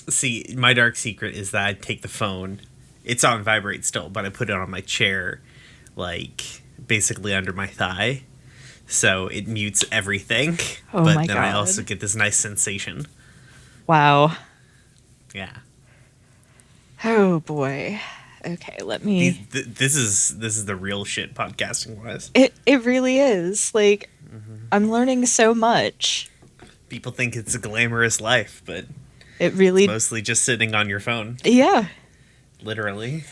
See, my dark secret is that I take the phone. It's on vibrate still, but I put it on my chair, like, basically under my thigh. So it mutes everything. Oh but my then God. I also get this nice sensation. Wow. Yeah. Oh boy. Okay, let me. This is the real shit podcasting wise. It really is. Like, I'm learning so much. People think it's a glamorous life, but It really. it's mostly just sitting on your phone. Yeah. Literally.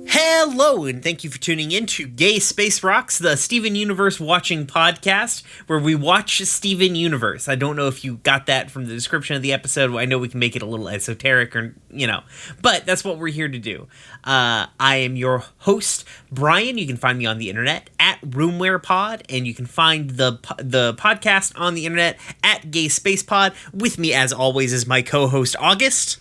Hello, and thank you for tuning in to Gay Space Rocks, the Steven Universe watching podcast, where we watch Steven Universe. I don't know if you got that from the description of the episode. I know we can make it a little esoteric, or but that's what we're here to do. I am your host, Brian. You can find me on the internet at RoomwarePod, and you can find the podcast on the internet at Gay Space Pod. With me, as always, is my co-host, August.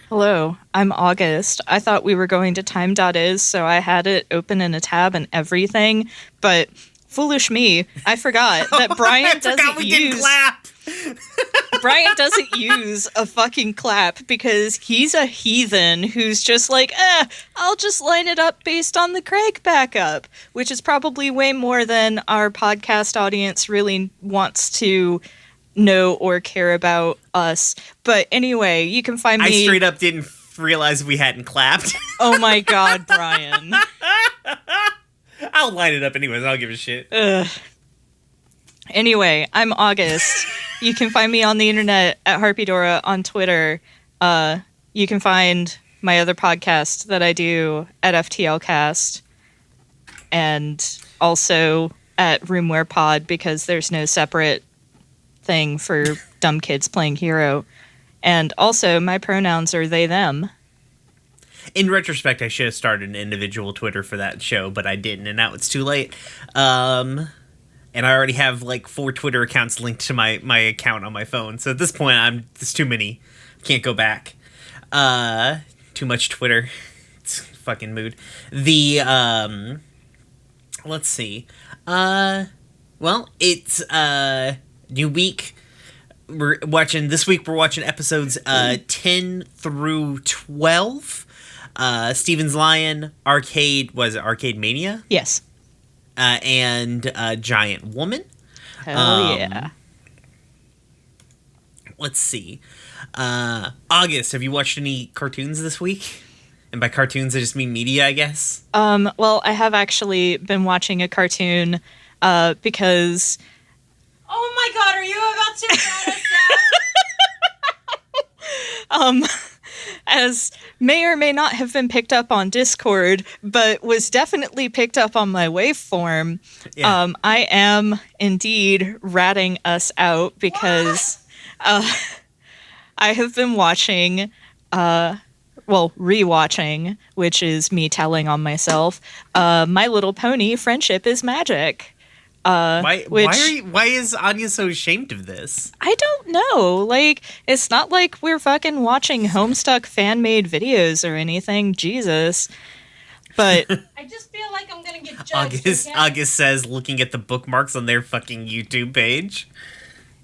Hello, I'm August. I thought we were going to time.is, so I had it open in a tab and everything, but foolish me, I forgot that Brian Brian doesn't use a fucking clap because he's a heathen who's just like, I'll just line it up based on the Craig backup, which is probably way more than our podcast audience really wants to know or care about us. But anyway, you can find me. I straight up didn't realize we hadn't clapped. Oh my God, Brian. I'll line it up anyways. I don't give a shit. Ugh. Anyway, I'm August. You can find me on the internet at Harpydora on Twitter. You can find my other podcast that I do at FTLcast, and also at RoomwarePod because there's no separate thing for dumb kids playing hero. And also my pronouns are they them. In retrospect, I should have started an individual Twitter for that show, but I didn't, and now it's too late. And I already have like 4 Twitter accounts linked to my account on my phone, so at this point it's too many. Can't go back. Too much Twitter. It's fucking mood. Let's see. Well, it's new week. This week we're watching episodes 10 through 12. Steven's Lion, Arcade Mania? Yes. And Giant Woman. Hell yeah. Let's see. August, have you watched any cartoons this week? And by cartoons, I just mean media, I guess. Well, I have actually been watching a cartoon because... Oh my God, are you about to rat us out? As may or may not have been picked up on Discord, but was definitely picked up on my waveform. Yeah. I am indeed ratting us out because I have been watching, rewatching, which is me telling on myself, My Little Pony: Friendship is Magic. Why is Anya so ashamed of this? I don't know. Like, it's not like we're fucking watching Homestuck fan-made videos or anything. Jesus. But I just feel like I'm gonna get judged. August says, looking at the bookmarks on their fucking YouTube page.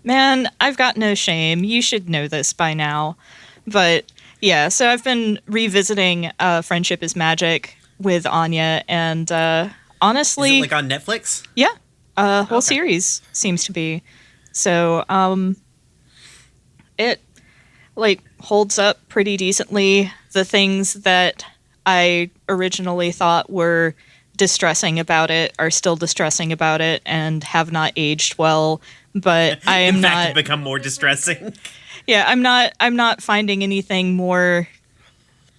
Man, I've got no shame. You should know this by now. But yeah, so I've been revisiting Friendship is Magic with Anya, and honestly... Is it like on Netflix? Yeah. Whole series seems to be. So, it, like, holds up pretty decently. The things that I originally thought were distressing about it are still distressing about it and have not aged well, but I am in fact, not... have become more distressing. Yeah, I'm not finding anything more,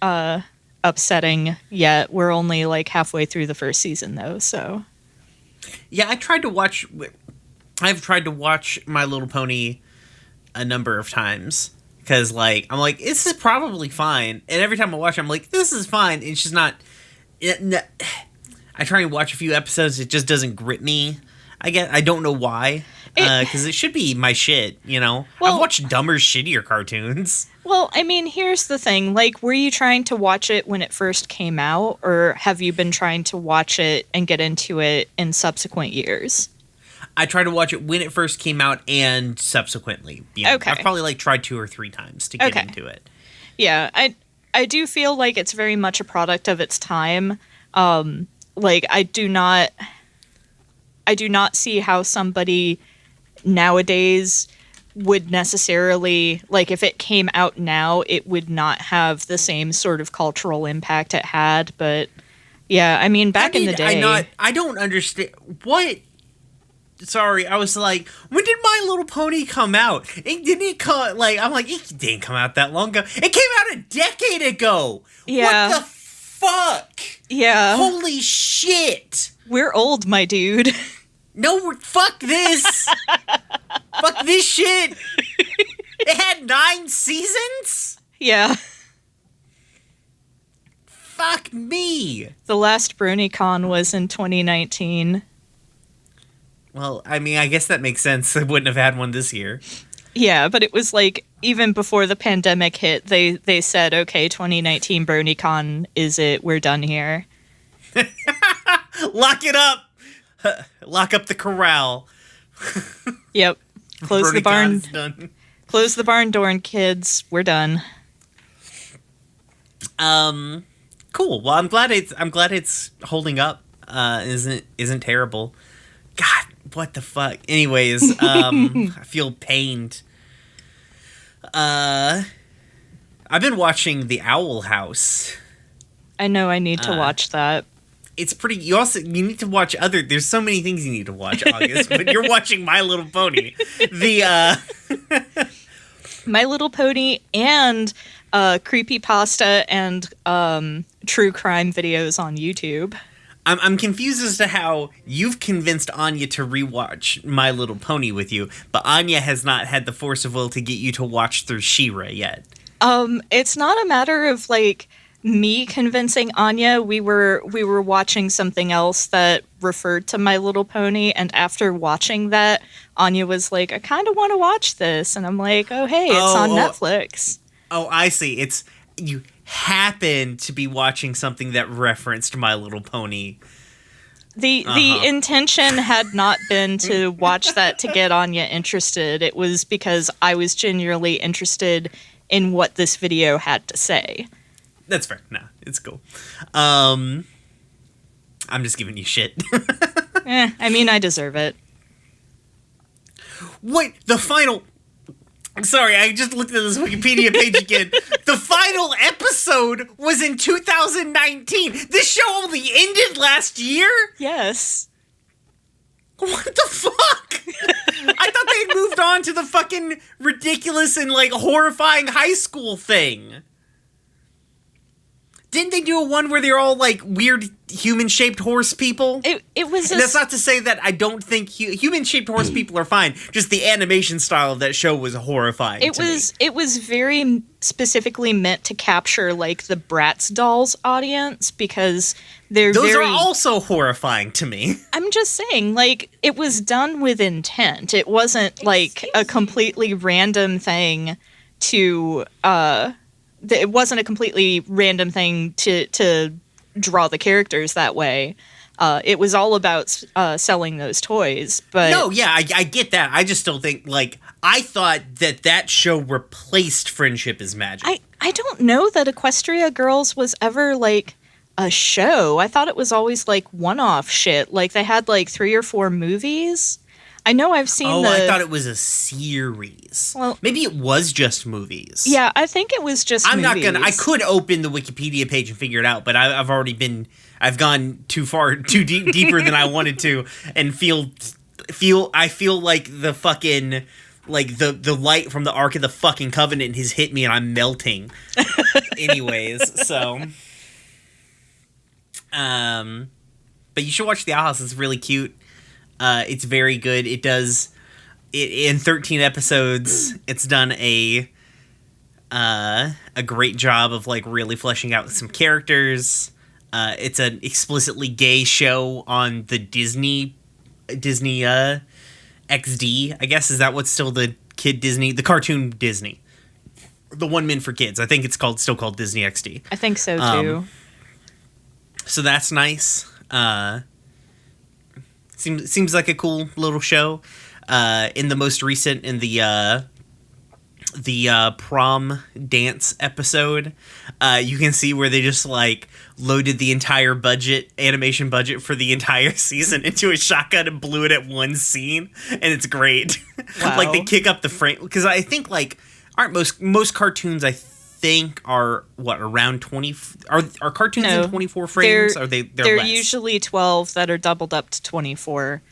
upsetting yet. We're only, like, halfway through the first season, though, so... Yeah, I've tried to watch My Little Pony a number of times, Because, like, I'm like, this is probably fine. And every time I watch it, I'm like, this is fine. It's just not... I try and watch a few episodes. It just doesn't grip me. I don't know why. Because it should be my shit, you know? Well, I've watched dumber, shittier cartoons. Well, I mean, here's the thing. Like, were you trying to watch it when it first came out? Or have you been trying to watch it and get into it in subsequent years? I tried to watch it when it first came out and subsequently. Okay. I've probably, like, tried 2 or 3 times to get into it. Yeah, I do feel like it's very much a product of its time. Like, I do not see how somebody nowadays would necessarily, like, if it came out now, it would not have the same sort of cultural impact it had. But yeah, I mean, back in the day, I don't understand what. Sorry, I was like, when did My Little Pony come out? I'm like, it didn't come out that long ago. It came out a decade ago. Yeah. What the fuck? Yeah. Holy shit. We're old, my dude. No, fuck this. Fuck this shit. It had 9 seasons? Yeah. Fuck me. The last BronyCon was in 2019. Well, I mean, I guess that makes sense. I wouldn't have had one this year. Yeah, but it was like, even before the pandemic hit, they said, okay, 2019 BronyCon is it, we're done here. Lock it up! Lock up the corral. Yep. Close the barn. Done. Close the barn door, kids. We're done. Cool. Well, I'm glad it's holding up. Isn't terrible. God, what the fuck? Anyways, I feel pained. I've been watching The Owl House. I know I need to watch that. It's pretty. You need to watch other. There's so many things you need to watch, August. But you're watching My Little Pony. My Little Pony and creepypasta and true crime videos on YouTube. I'm confused as to how you've convinced Anya to rewatch My Little Pony with you, but Anya has not had the force of will to get you to watch through She-Ra yet. It's not a matter of like me convincing Anya. We were watching something else that referred to My Little Pony, and after watching that, Anya was like, I kind of want to watch this, and I'm like, oh hey, it's on Netflix. Oh, I see. It's you happen to be watching something that referenced My Little Pony. The intention had not been to watch that to get Anya interested. It was because I was genuinely interested in what this video had to say. That's fair. No, it's cool. I'm just giving you shit. I mean, I deserve it. Wait, the final... Sorry, I just looked at this Wikipedia page again. The final episode was in 2019. This show only ended last year? Yes. What the fuck? I thought they had moved on to the fucking ridiculous and, like, horrifying high school thing. Didn't they do a one where they're all, like, weird human-shaped horse people? It was... That's not to say that I don't think human-shaped horse people are fine. Just the animation style of that show was horrifying It was very specifically meant to capture, like, the Bratz dolls audience, because they're Those are also horrifying to me. I'm just saying, like, it was done with intent. It wasn't, like, a completely random thing to... it wasn't a completely random thing to draw the characters that way. It was all about selling those toys. But no, yeah, I get that. I just still think, like, I thought that show replaced Friendship is Magic. I don't know that Equestria Girls was ever, like, a show. I thought it was always, like, one-off shit. Like, they had, like, 3 or 4 movies. I know I've seen I thought it was a series. Well, maybe it was just movies. Yeah, I think it was just movies. I could open the Wikipedia page and figure it out, but I've gone too far, deeper than I wanted to, and I feel like the fucking, like, the light from the Ark of the fucking Covenant has hit me and I'm melting. Anyways, so... But you should watch The Owl House. It's really cute. It's very good. It does... in 13 episodes, it's done a a great job of like really fleshing out some characters. It's an explicitly gay show on the Disney XD, I guess. Is that what's still the kid Disney, the cartoon Disney, the one meant for kids? I think it's still called Disney XD. I think so too. So that's nice. Seems like a cool little show. In the most recent, in the prom dance episode, you can see where they just like loaded the entire animation budget for the entire season into a shotgun and blew it at one scene, and it's great. Wow. Like they kick up the frame, because I think like aren't most cartoons, I think, are what, around 20 are cartoons in 24 frames? They're less? Usually 12 that are doubled up to 24.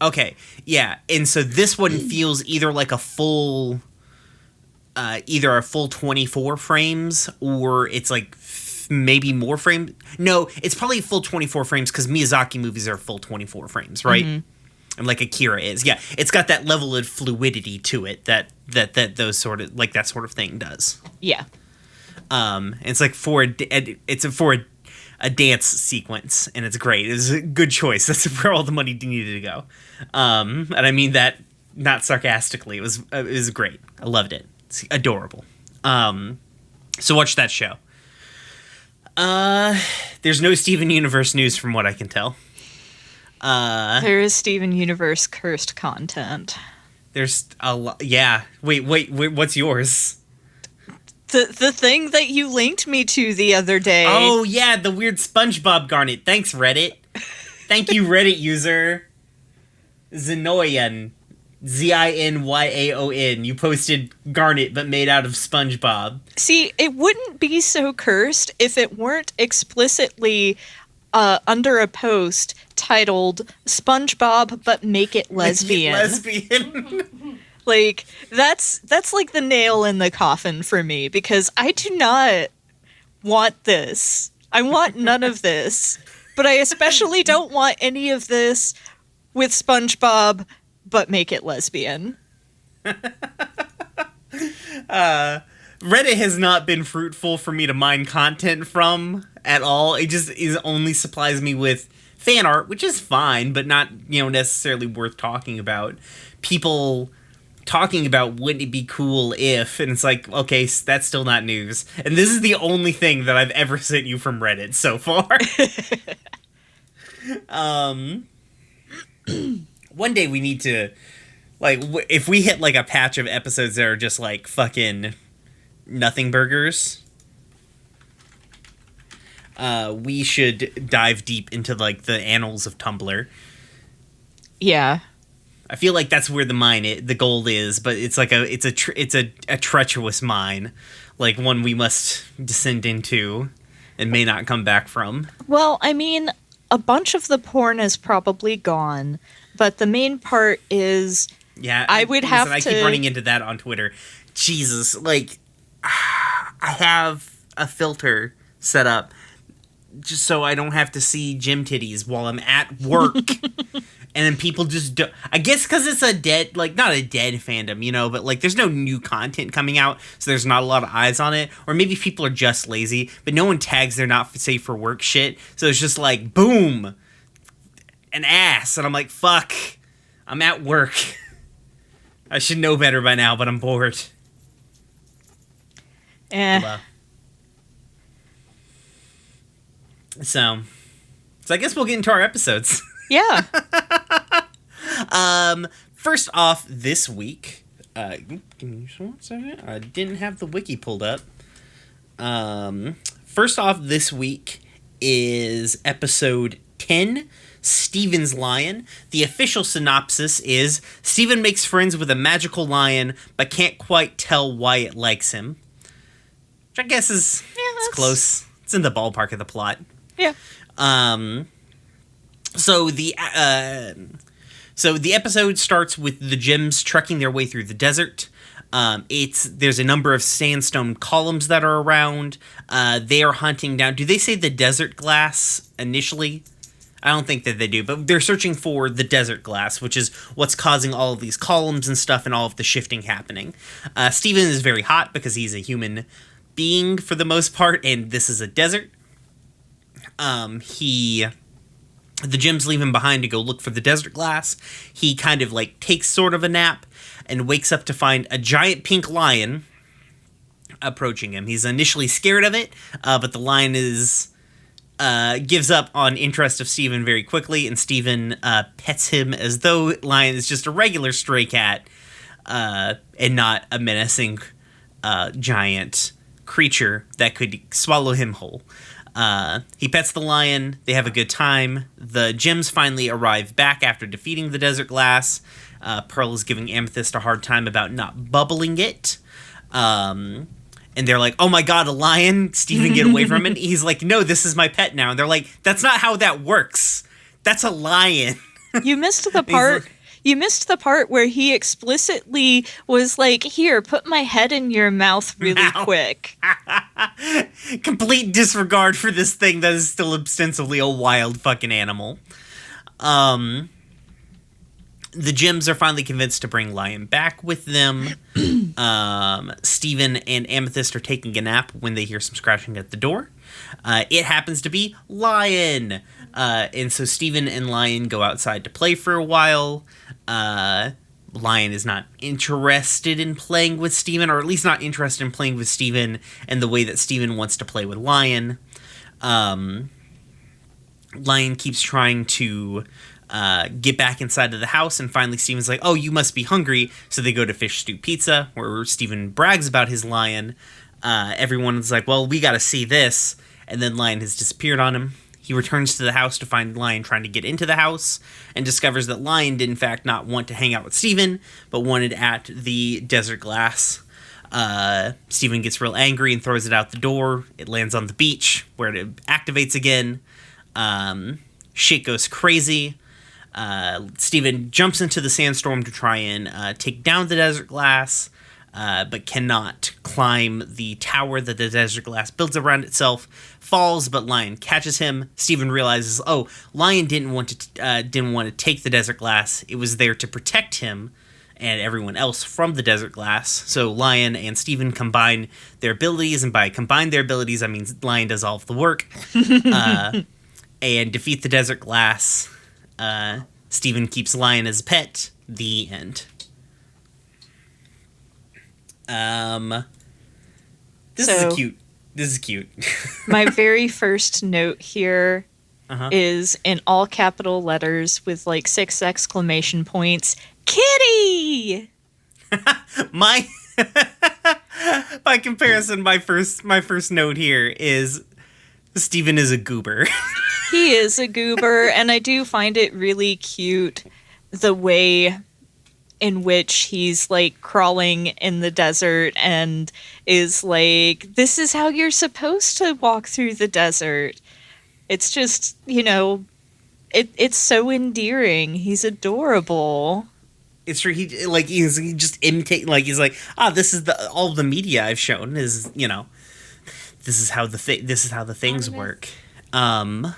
Okay, yeah, and so this one feels either like a full 24 frames, or it's like maybe more frames. No, it's probably full 24 frames, because Miyazaki movies are full 24 frames, right? Mm-hmm. And like Akira is. Yeah, it's got that level of fluidity to it that those sort of, like, that sort of thing does. Yeah. It's like for a dance sequence, and it's great. It's a good choice. That's where all the money needed to go. And I mean that not sarcastically. It was great. I loved it. It's adorable. So watch that show. There's no Steven Universe news from what I can tell. There is Steven Universe cursed content. There's a lot. Yeah. Wait. What's yours? The thing that you linked me to the other day. Oh, yeah, the weird SpongeBob garnet. Thanks, Reddit. Thank you, Reddit user. Zinoyan. Zinyaon. You posted garnet, but made out of SpongeBob. See, it wouldn't be so cursed if it weren't explicitly under a post titled SpongeBob, but make it lesbian. Like, that's like the nail in the coffin for me, because I do not want this. I want none of this. But I especially don't want any of this with SpongeBob, but make it lesbian. Reddit has not been fruitful for me to mine content from at all. It just only supplies me with fan art, which is fine, but not, necessarily worth talking about. People talking about wouldn't it be cool if, and it's like, okay, that's still not news. And this is the only thing that I've ever sent you from Reddit so far. One day we need to, like, if we hit like a patch of episodes that are just like fucking nothing burgers, we should dive deep into like the annals of Tumblr. Yeah. I feel like that's where the gold is, but it's like a treacherous mine, like one we must descend into and may not come back from. Well, I mean, a bunch of the porn is probably gone, but the main part is, yeah, I keep running into that on Twitter. Jesus, like, I have a filter set up just so I don't have to see gym titties while I'm at work. And then people just do, I guess because it's a dead, like, not a dead fandom, but like there's no new content coming out, so there's not a lot of eyes on it. Or maybe people are just lazy, but no one tags their not safe for work shit. So it's just like, boom, an ass. And I'm like, fuck, I'm at work. I should know better by now, but I'm bored. So I guess we'll get into our episodes. Yeah. First off this week, give me just 1 second. I didn't have the wiki pulled up. First off this week is episode 10, Steven's Lion. The official synopsis is Steven makes friends with a magical lion, but can't quite tell why it likes him. Which I guess is it's close. It's in the ballpark of the plot. Yeah. So the episode starts with the gems trekking their way through the desert. There's a number of sandstone columns that are around. They are hunting down. Do they say the desert glass initially? I don't think that they do, but they're searching for the desert glass, which is what's causing all of these columns and stuff and all of the shifting happening. Steven is very hot because he's a human being for the most part, and this is a desert. The Jims leave him behind to go look for the desert glass. He kind of like takes sort of a nap and wakes up to find a giant pink lion approaching him. He's initially scared of it, but the lion gives up on interest of Steven very quickly, and Steven pets him as though lion is just a regular stray cat and not a menacing giant creature that could swallow him whole. He pets the lion. They have a good time. The Jims finally arrive back after defeating the desert glass. Pearl is giving Amethyst a hard time about not bubbling it. And they're like, oh my god, a lion? Steven, get away from it. He's like, no, this is my pet now. And they're like, that's not how that works. That's a lion. You missed the part. You missed the part where he explicitly was like, here, put my head in your mouth really quick. Complete disregard for this thing that is still ostensibly a wild fucking animal. The Jims are finally convinced to bring Lion back with them. Steven and Amethyst are taking a nap when they hear some scratching at the door. It happens to be Lion. And so Steven and Lion go outside to play for a while. Lion is not interested in playing with Steven, or at least not interested in playing with Steven in the way that Steven wants to play with Lion. Lion keeps trying to get back inside of the house, and finally Steven's like, oh, you must be hungry. So they go to Fish Stew Pizza, where Steven brags about his lion. Everyone's like, well, we gotta see this. And then Lion has disappeared on him. He returns to the house to find Lion trying to get into the house, and discovers that Lion did in fact not want to hang out with Steven, but wanted at the desert glass. Steven gets real angry and throws it out the door. It lands on the beach, where it activates again. Shit goes crazy. Steven jumps into the sandstorm to try and take down the desert glass, but cannot climb the tower that the desert glass builds around itself. Falls, but Lion catches him. Steven realizes, oh, Lion didn't want to take the desert glass. It was there to protect him and everyone else from the desert glass. So Lion and Steven combine their abilities, and by combine their abilities, I mean Lion does all of the work, and defeat the desert glass. Steven keeps Lion as a pet. The end. This is cute. My very first note here is in all capital letters with like 6 exclamation points. Kitty! By comparison, my first note here is Steven is a goober. He is a goober, and I do find it really cute the way in which he's like crawling in the desert and is like, this is how you're supposed to walk through the desert. It's just, it's so endearing. He's adorable. It's true. He just imitate, like he's like, this is all the media I've shown is, this is how the things work. I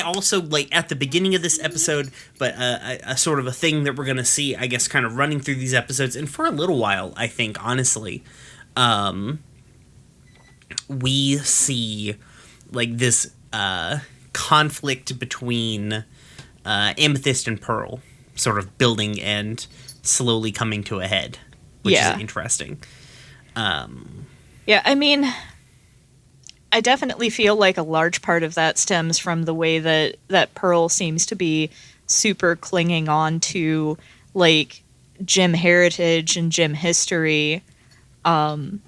also, like, at the beginning of this episode, but a sort of a thing that we're going to see, I guess, kind of running through these episodes, and for a little while, I think, honestly, we see, like, this conflict between Amethyst and Pearl sort of building and slowly coming to a head, which is interesting. Yeah, I mean, I definitely feel like a large part of that stems from the way that Pearl seems to be super clinging on to, like, Jim heritage and Jim history, and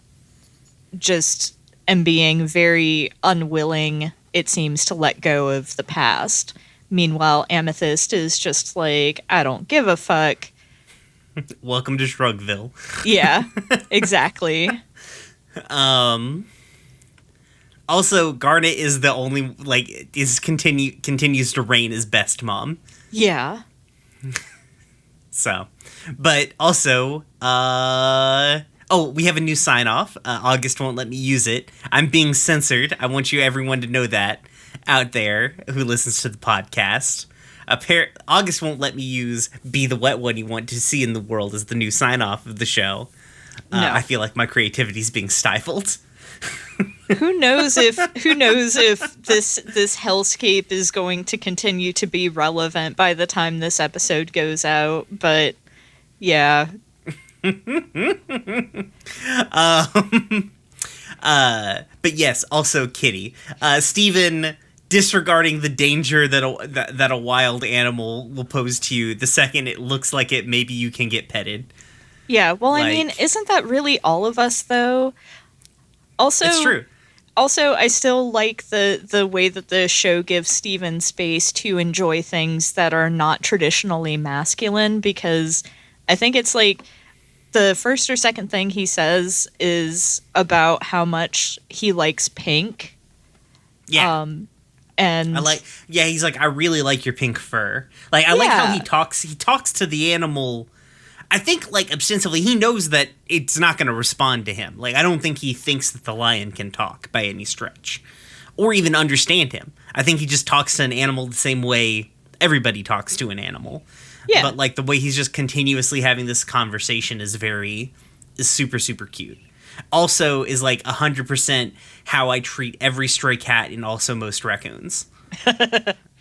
being very unwilling, it seems, to let go of the past. Meanwhile, Amethyst is just like, I don't give a fuck. Welcome to Shrugville. Yeah, exactly. Also, Garnet is the only, like, continues to reign as best mom. Yeah. So, but also, we have a new sign-off. August won't let me use it. I'm being censored. I want everyone to know that. out there who listens to the podcast. August won't let me use "Be the Wet One You Want to See in the World" as the new sign-off of the show. No. I feel like my creativity is being stifled. Who knows if this hellscape is going to continue to be relevant by the time this episode goes out, but yeah. But yes, also Kitty. Steven, disregarding the danger that a wild animal will pose to you the second it looks like it maybe you can get petted. Yeah, well, Like- I mean, isn't that really all of us, though? Also, It's true. Also, I still like the way that the show gives Steven space to enjoy things that are not traditionally masculine, because I think it's like the first or second thing he says is about how much he likes pink. Yeah. And he's like, I really like your pink fur. Like, I like how Yeah. he talks. He talks to the animal. I think, like, ostensibly, he knows that it's not going to respond to him. Like, I don't think he thinks that the lion can talk by any stretch. Or even understand him. I think he just talks to an animal the same way everybody talks to an animal. Yeah. But, like, the way he's just continuously having this conversation is super, super cute. Also is, like, 100% how I treat every stray cat and also most raccoons.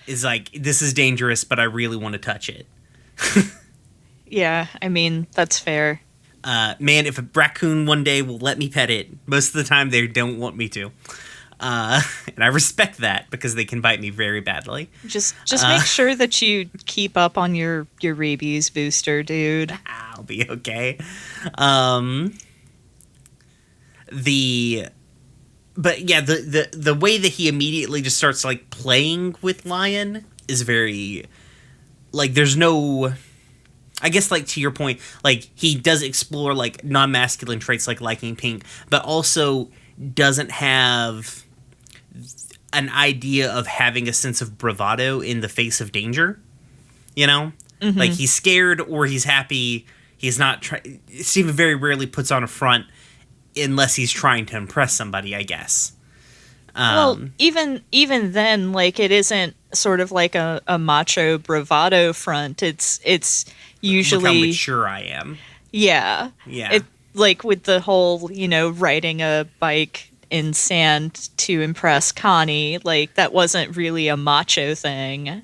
Is like, this is dangerous, but I really want to touch it. yeah, I mean, that's fair. Man, if a raccoon one day will let me pet it, most of the time they don't want me to. And I respect that because they can bite me very badly. Just make sure that you keep up on your rabies booster, dude. I'll be okay. But yeah, the way that he immediately just starts like playing with Lion is very, like, there's no, I guess, like, to your point, like, he does explore like non-masculine traits like liking pink, but also doesn't have an idea of having a sense of bravado in the face of danger. You know, like, he's scared or he's happy. He's not Steven very rarely puts on a front unless he's trying to impress somebody, I guess. Well, even then, like, it isn't sort of like a macho bravado front. It's usually Look how mature I am. Yeah. Yeah. It, like, with the whole, riding a bike in sand to impress Connie, like, that wasn't really a macho thing.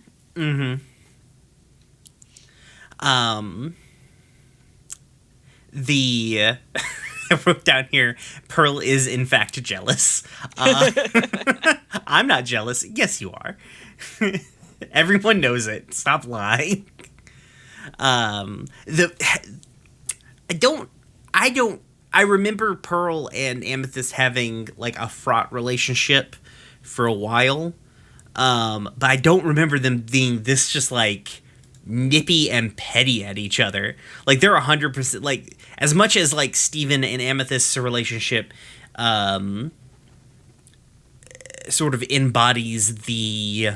I wrote down here, Pearl is in fact jealous. I'm not jealous. Yes, you are. Everyone knows it. Stop lying. I remember Pearl and Amethyst having like a fraught relationship for a while. But I don't remember them being this just like nippy and petty at each other. Like, they're 100%, like, as much as like Steven and Amethyst's relationship sort of embodies the,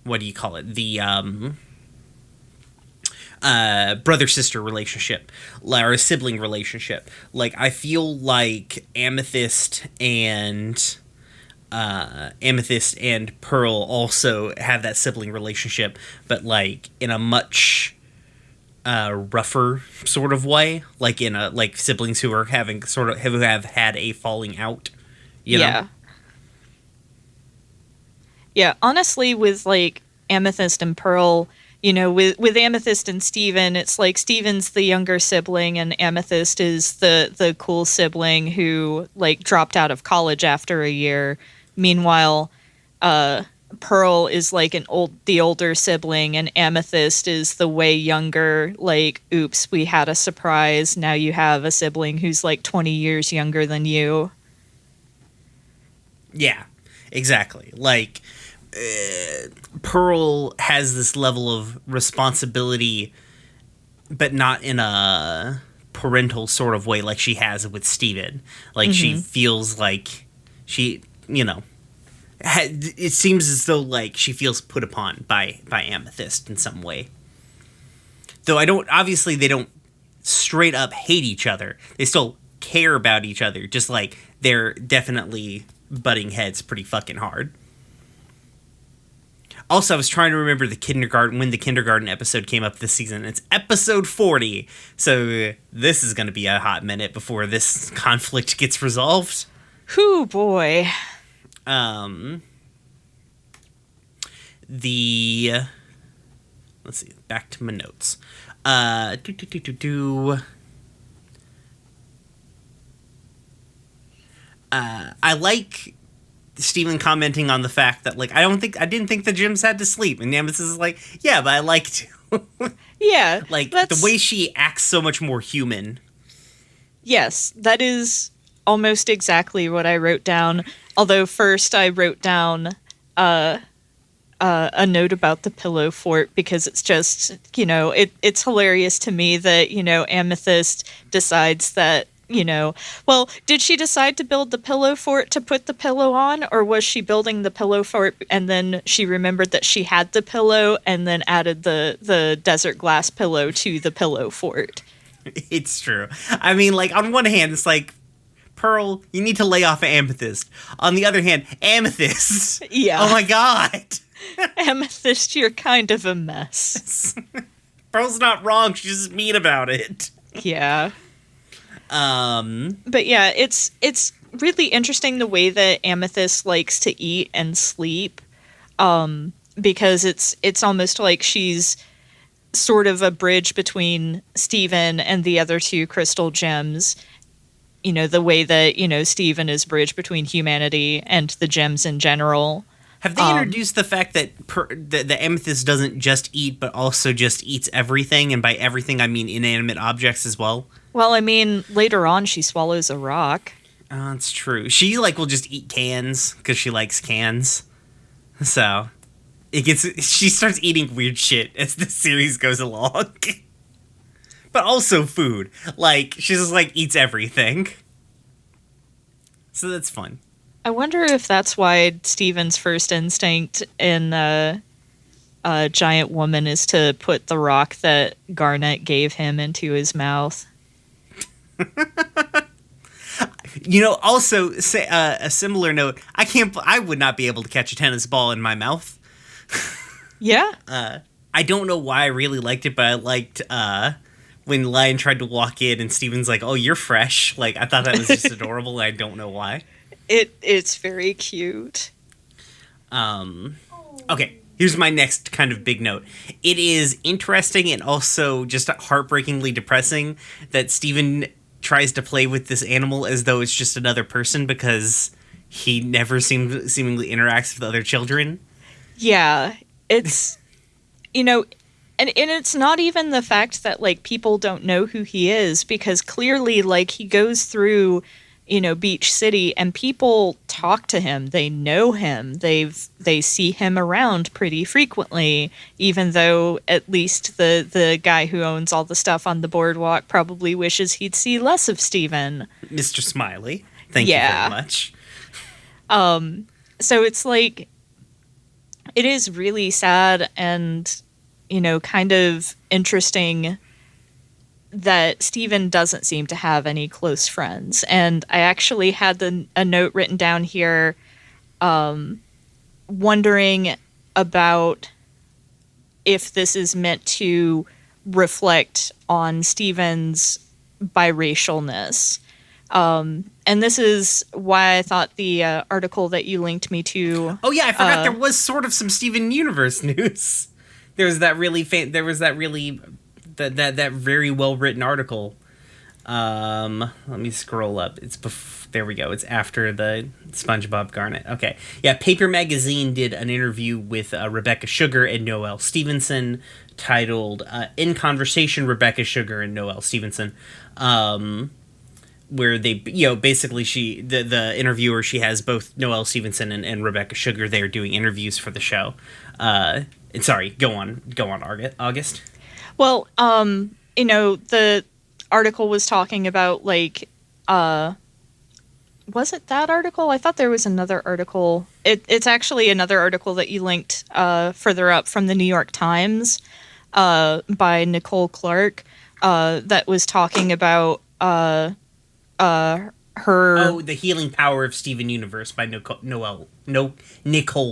what do you call it, the brother-sister relationship, or a sibling relationship. Like, I feel like Amethyst and Pearl also have that sibling relationship, but like in a much rougher sort of way, like in a, like, siblings who are having who have had a falling out, you know? Yeah, honestly, with like Amethyst and Pearl, with Amethyst and Steven, it's like Steven's the younger sibling and Amethyst is the cool sibling who like dropped out of college after a year. Meanwhile, Pearl is like the older sibling, and Amethyst is the way younger, like, oops, we had a surprise. Now you have a sibling who's like 20 years younger than you. Yeah, exactly. Like, Pearl has this level of responsibility, but not in a parental sort of way like she has with Steven. Like, she feels like she, it seems as though like she feels put upon by Amethyst in some way. Though obviously they don't straight up hate each other. They still care about each other, just like they're definitely butting heads pretty fucking hard. Also, I was trying to remember when the kindergarten episode came up this season. It's episode 40. So this is going to be a hot minute before this conflict gets resolved. Whew, boy. Let's see, back to my notes. I like Steven commenting on the fact that, like, I didn't think the gyms had to sleep. And Nemesis is like, yeah, but I like to. Yeah. Like, the way she acts so much more human. Yes, that is almost exactly what I wrote down. Although first I wrote down a note about the pillow fort because it's just, it's hilarious to me that, Amethyst decides that, well, did she decide to build the pillow fort to put the pillow on, or was she building the pillow fort and then she remembered that she had the pillow and then added the desert glass pillow to the pillow fort? It's true. I mean, like, on one hand, it's like, Pearl, you need to lay off Amethyst. On the other hand, Amethyst. Yeah. Oh my god. Amethyst, you're kind of a mess. Pearl's not wrong. She's just mean about it. Yeah. But yeah, it's really interesting the way that Amethyst likes to eat and sleep. Because it's almost like she's sort of a bridge between Steven and the other two crystal gems. The way that, Steven is bridge between humanity and the gems in general. Have they introduced the fact that the Amethyst doesn't just eat, but also just eats everything? And by everything, I mean inanimate objects as well? Well, I mean, later on, she swallows a rock. Oh, that's true. She, will just eat cans, because she likes cans. So, she starts eating weird shit as the series goes along. But also food. She just, eats everything. So that's fun. I wonder if that's why Steven's first instinct in Giant Woman is to put the rock that Garnet gave him into his mouth. Also, a similar note, I would not be able to catch a tennis ball in my mouth. Yeah. I don't know why I really liked it, but I liked when Lion tried to walk in and Steven's like, oh, you're fresh. I thought that was just adorable. I don't know why. It's very cute. Okay, here's my next kind of big note. It is interesting and also just heartbreakingly depressing that Steven tries to play with this animal as though it's just another person because he never seemingly interacts with other children. Yeah, it's, and it's not even the fact that, people don't know who he is, because clearly, he goes through, Beach City and people talk to him. They know him. They see him around pretty frequently, even though at least the guy who owns all the stuff on the boardwalk probably wishes he'd see less of Steven. Mr. Smiley. Thank you very much. So it's it is really sad and, kind of interesting that Steven doesn't seem to have any close friends. And I actually had a note written down here wondering about if this is meant to reflect on Steven's biracialness. And this is why I thought the article that you linked me to... Oh, yeah, I forgot there was sort of some Steven Universe news. There was that really... That very well written article. Let me scroll up. There we go. It's after the SpongeBob Garnet. Okay, yeah. Paper Magazine did an interview with Rebecca Sugar and Noelle Stevenson, titled "In Conversation: Rebecca Sugar and Noelle Stevenson," where they, basically the interviewer, she has both Noelle Stevenson and Rebecca Sugar there doing interviews for the show. And sorry, go on, August. Well, the article was talking about, was it that article? I thought there was another article. It's actually another article that you linked further up from the New York Times by Nicole Clark that was talking about her... Oh, The Healing Power of Steven Universe by Nicole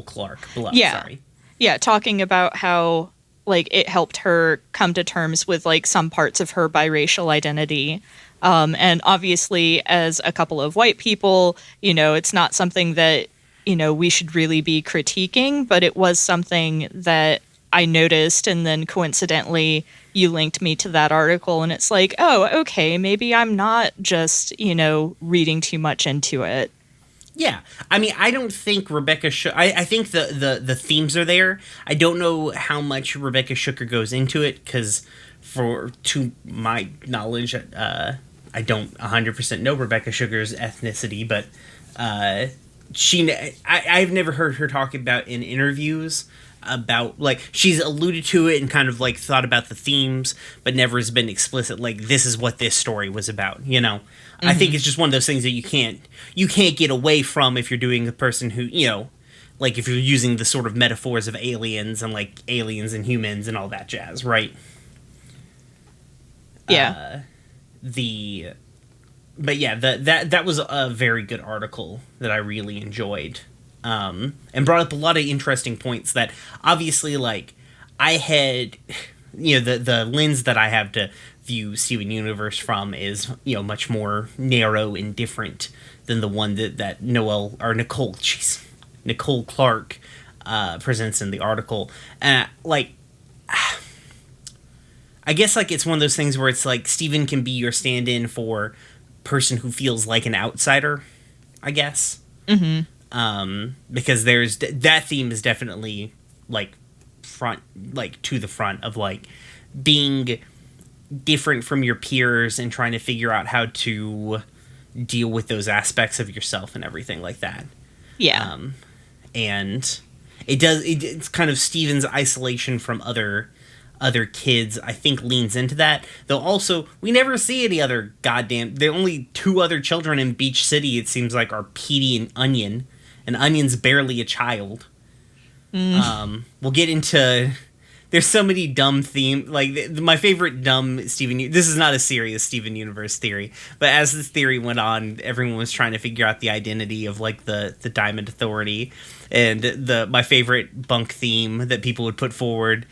Clark. Sorry. Yeah, talking about how like it helped her come to terms with like some parts of her biracial identity. And obviously, as a couple of white people, you know, it's not something that, you know, we should really be critiquing, but it was something that I noticed. And then coincidentally, you linked me to that article. And it's like, oh, okay, maybe I'm not just, you know, reading too much into it. Yeah, I mean, I don't think Rebecca. I think the themes are there. I don't know how much Rebecca Shooker goes into it because, to my knowledge, I don't 100% know Rebecca Shooker's ethnicity, but I've never heard her talk about in interviews about, like, she's alluded to it and kind of like thought about the themes, but never has been explicit. Like, this is what this story was about. You know. I think it's just one of those things that you can't get away from if you're doing a person who, you know, like if you're using the sort of metaphors of aliens and like aliens and humans and all that jazz, right? Yeah. But yeah, that was a very good article that I really enjoyed, and brought up a lot of interesting points that obviously, like, I had, you know, the lens that I have to view Steven Universe from is, you know, much more narrow and different than the one that Nicole Clark presents in the article. Like, I guess, like, it's one of those things where it's like Steven can be your stand-in for person who feels like an outsider, I guess. Because there's that theme is definitely like to the front of like being different from your peers and trying to figure out how to deal with those aspects of yourself and everything like that. Yeah. And it's kind of Steven's isolation from other kids, I think, leans into that. Though also, we never see any other the only two other children in Beach City, it seems like, are Petey and Onion. And Onion's barely a child. We'll get into... There's so many dumb themes. Like, my favorite dumb Steven... This is not a serious Steven Universe theory, but as this theory went on, everyone was trying to figure out the identity of, like, the Diamond Authority. And my favorite bunk theme that people would put forward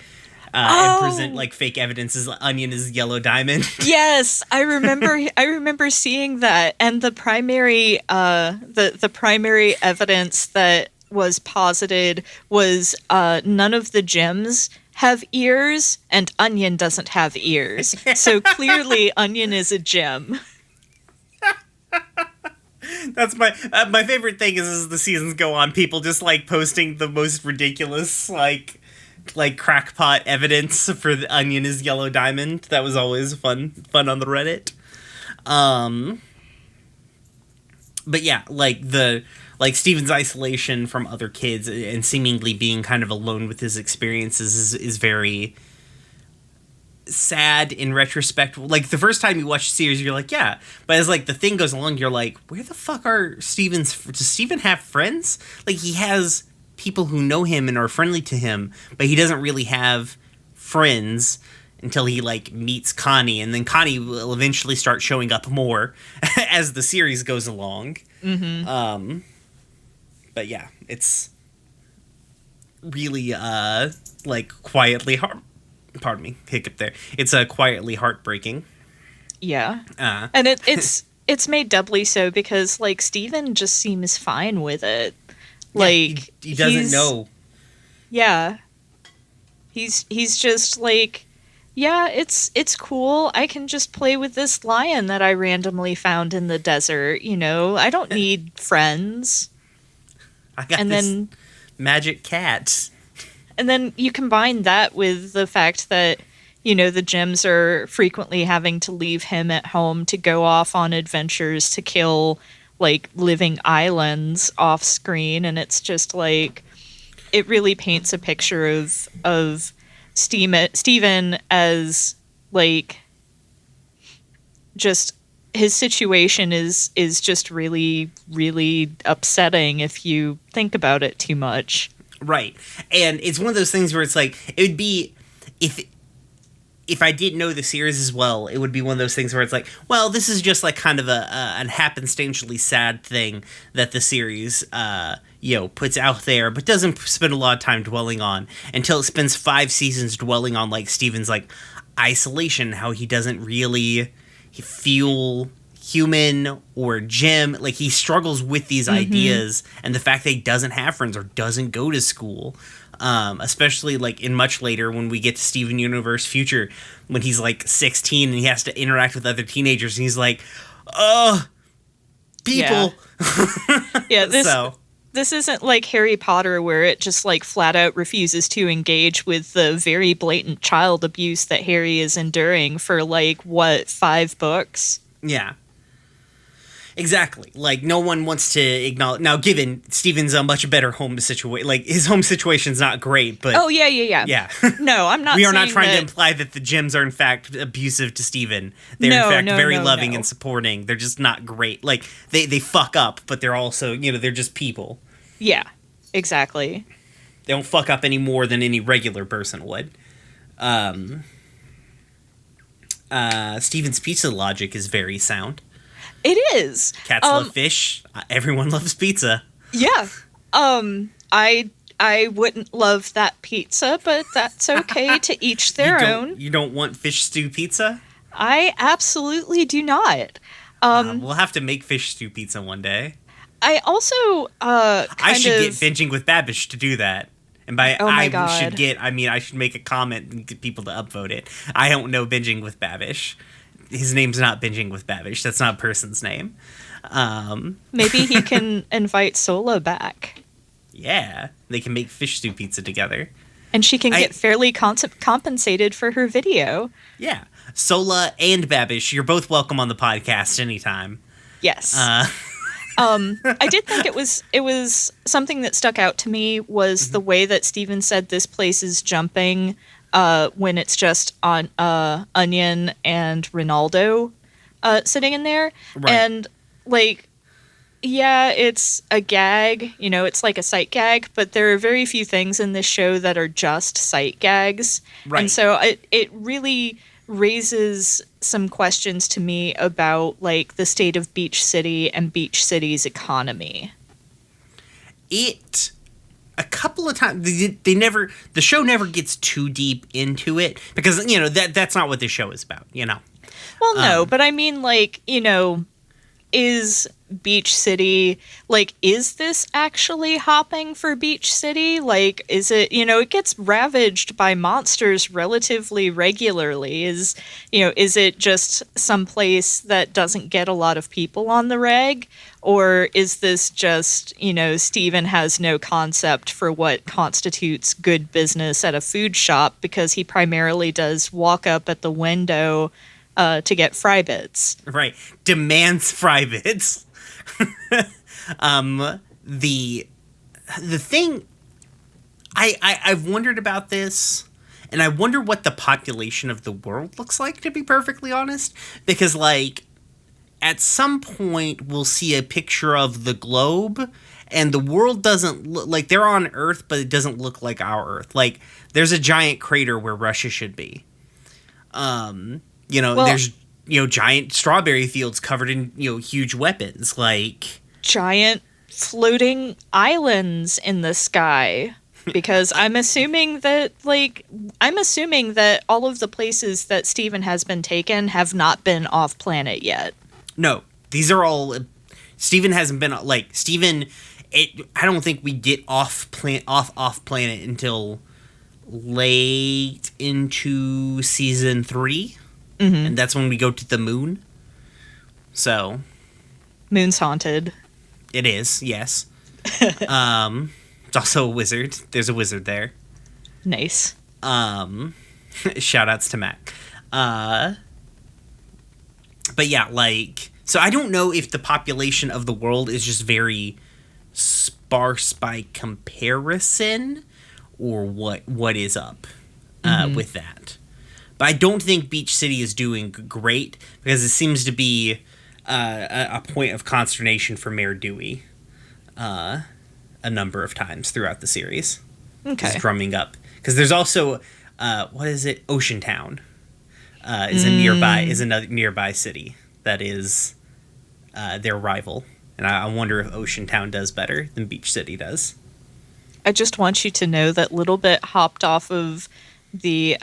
and present, like, fake evidence is Onion is Yellow Diamond. Yes, I remember seeing that. And the primary the primary evidence that was posited was none of the gems have ears, and Onion doesn't have ears. So clearly Onion is a gem. That's my favorite thing is as the seasons go on, people just like posting the most ridiculous like crackpot evidence for the Onion is Yellow Diamond. That was always fun on the Reddit. But yeah, like Steven's isolation from other kids and seemingly being kind of alone with his experiences is very sad in retrospect. Like, the first time you watch the series, you're like, yeah. But as, like, the thing goes along, you're like, where the fuck are does Steven have friends? Like, he has people who know him and are friendly to him, but he doesn't really have friends until he, like, meets Connie. And then Connie will eventually start showing up more as the series goes along. But yeah, it's really, like, quietly pardon me, hiccup there. It's quietly heartbreaking. Yeah. And it's made doubly so because, like, Steven just seems fine with it. Like, yeah, he doesn't know. Yeah. He's just like, yeah, it's cool. I can just play with this lion that I randomly found in the desert, you know. I don't need friends. I got this magic cat. And then you combine that with the fact that, you know, the gems are frequently having to leave him at home to go off on adventures to kill, like, living islands off screen. And it's just, like, it really paints a picture of Steven as, like, just... his situation is just really, really upsetting if you think about it too much. Right. And it's one of those things where it's like, it would be, if I didn't know the series as well, it would be one of those things where it's like, well, this is just like kind of a happenstantially sad thing that the series, puts out there, but doesn't spend a lot of time dwelling on until it spends 5 seasons dwelling on like Steven's like isolation, how he doesn't really feel human or Jim. Like he struggles with these ideas and the fact that he doesn't have friends or doesn't go to school. Especially like in much later when we get to Steven Universe Future, when he's like 16 and he has to interact with other teenagers and he's like, people. Yeah, this isn't like Harry Potter where it just like flat out refuses to engage with the very blatant child abuse that Harry is enduring for like 5 books. Yeah. Exactly. Like, no one wants to acknowledge... Now, given Steven's a much better home situation... Like, his home situation's not great, but... Oh, yeah. Yeah. No, I'm not We are not saying trying that... to imply that the Gyms are, in fact, abusive to Steven. They're, in fact, very loving and supporting. They're just not great. Like, they fuck up, but they're also, they're just people. Yeah, exactly. They don't fuck up any more than any regular person would. Steven's pizza logic is very sound. It is. Cats love fish. Everyone loves pizza. Yeah. I wouldn't love that pizza, but that's okay. To each their own. You don't want fish stew pizza? I absolutely do not. We'll have to make fish stew pizza one day. I also I should get Binging with Babish to do that. And by I should make a comment and get people to upvote it. I don't know Binging with Babish. His name's not Binging with Babish. That's not a person's name. Maybe he can invite Sola back. Yeah, they can make fish stew pizza together. And she can get fairly compensated for her video. Yeah. Sola and Babish, you're both welcome on the podcast anytime. Yes. I did think it was something that stuck out to me was the way that Steven said this place is jumping when it's just on Onion and Ronaldo sitting in there. Right. And like, yeah, it's a gag, it's like a sight gag, but there are very few things in this show that are just sight gags. Right. And so it really raises some questions to me about like the state of Beach City and Beach City's economy. A couple of times the show never gets too deep into it because that's not what this show is about. Well, no, but I mean, like, is Beach City, like, is this actually hopping for Beach City? Like, is it, it gets ravaged by monsters relatively regularly. Is it just some place that doesn't get a lot of people on the reg? Or is this just, Steven has no concept for what constitutes good business at a food shop because he primarily does walk up at the window to get fry bits. Right. Demands fry bits. The thing I've wondered about this, and I wonder what the population of the world looks like, to be perfectly honest, because like at some point we'll see a picture of the globe and the world doesn't look like they're on Earth, but it doesn't look like our Earth. Like there's a giant crater where Russia should be. There's giant strawberry fields covered in huge weapons, like giant floating islands in the sky. Because I'm assuming that all of the places that Steven has been taken have not been off planet yet. No, these are all. Steven hasn't been like Steven. I don't think we get off planet until late into season 3. Mm-hmm. And that's when we go to the moon. So, moon's haunted. It is, yes. It's also a wizard. There's a wizard there. Nice. Shout outs to Mac. But yeah, like, so I don't know if the population of the world is just very sparse by comparison, or what is up with that. But I don't think Beach City is doing great because it seems to be a point of consternation for Mayor Dewey a number of times throughout the series. Okay. Just drumming up. Because there's also, what is it? Ocean Town. is another nearby city that is their rival. And I wonder if Ocean Town does better than Beach City does. I just want you to know that Little Bit hopped off of the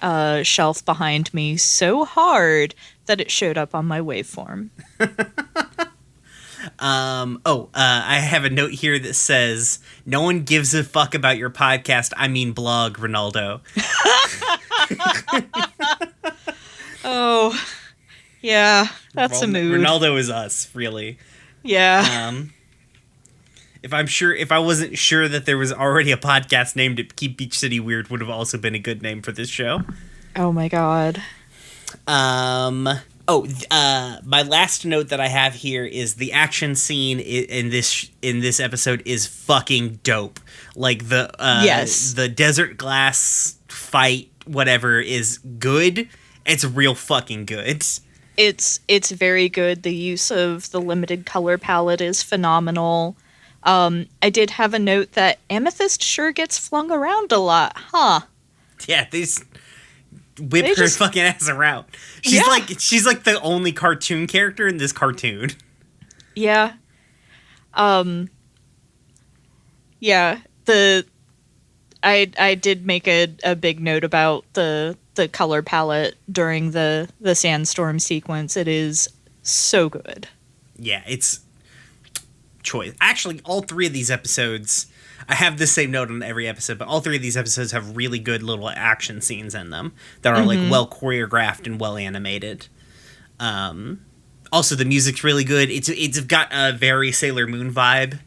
shelf behind me so hard that it showed up on my waveform. I have a note here that says, "No one gives a fuck about your podcast. I mean blog, Ronaldo." Oh, yeah, that's a mood. Ronaldo is us, really. Yeah. If I wasn't sure that there was already a podcast named Keep Beach City Weird, would have also been a good name for this show. Oh my god. My last note that I have here is the action scene in this episode is fucking dope. Like the desert glass fight, whatever, is good. It's real fucking good. It's very good. The use of the limited color palette is phenomenal. I did have a note that Amethyst sure gets flung around a lot, huh? Yeah, they just whip her fucking ass around. She's like the only cartoon character in this cartoon. Yeah. Yeah. I did make a big note about the color palette during the sandstorm sequence. It is so good. Yeah, it's choice. Actually, all three of these episodes, I have the same note on every episode, but all three of these episodes have really good little action scenes in them that are like well choreographed and well animated. Also, the music's really good. It's got a very Sailor Moon vibe.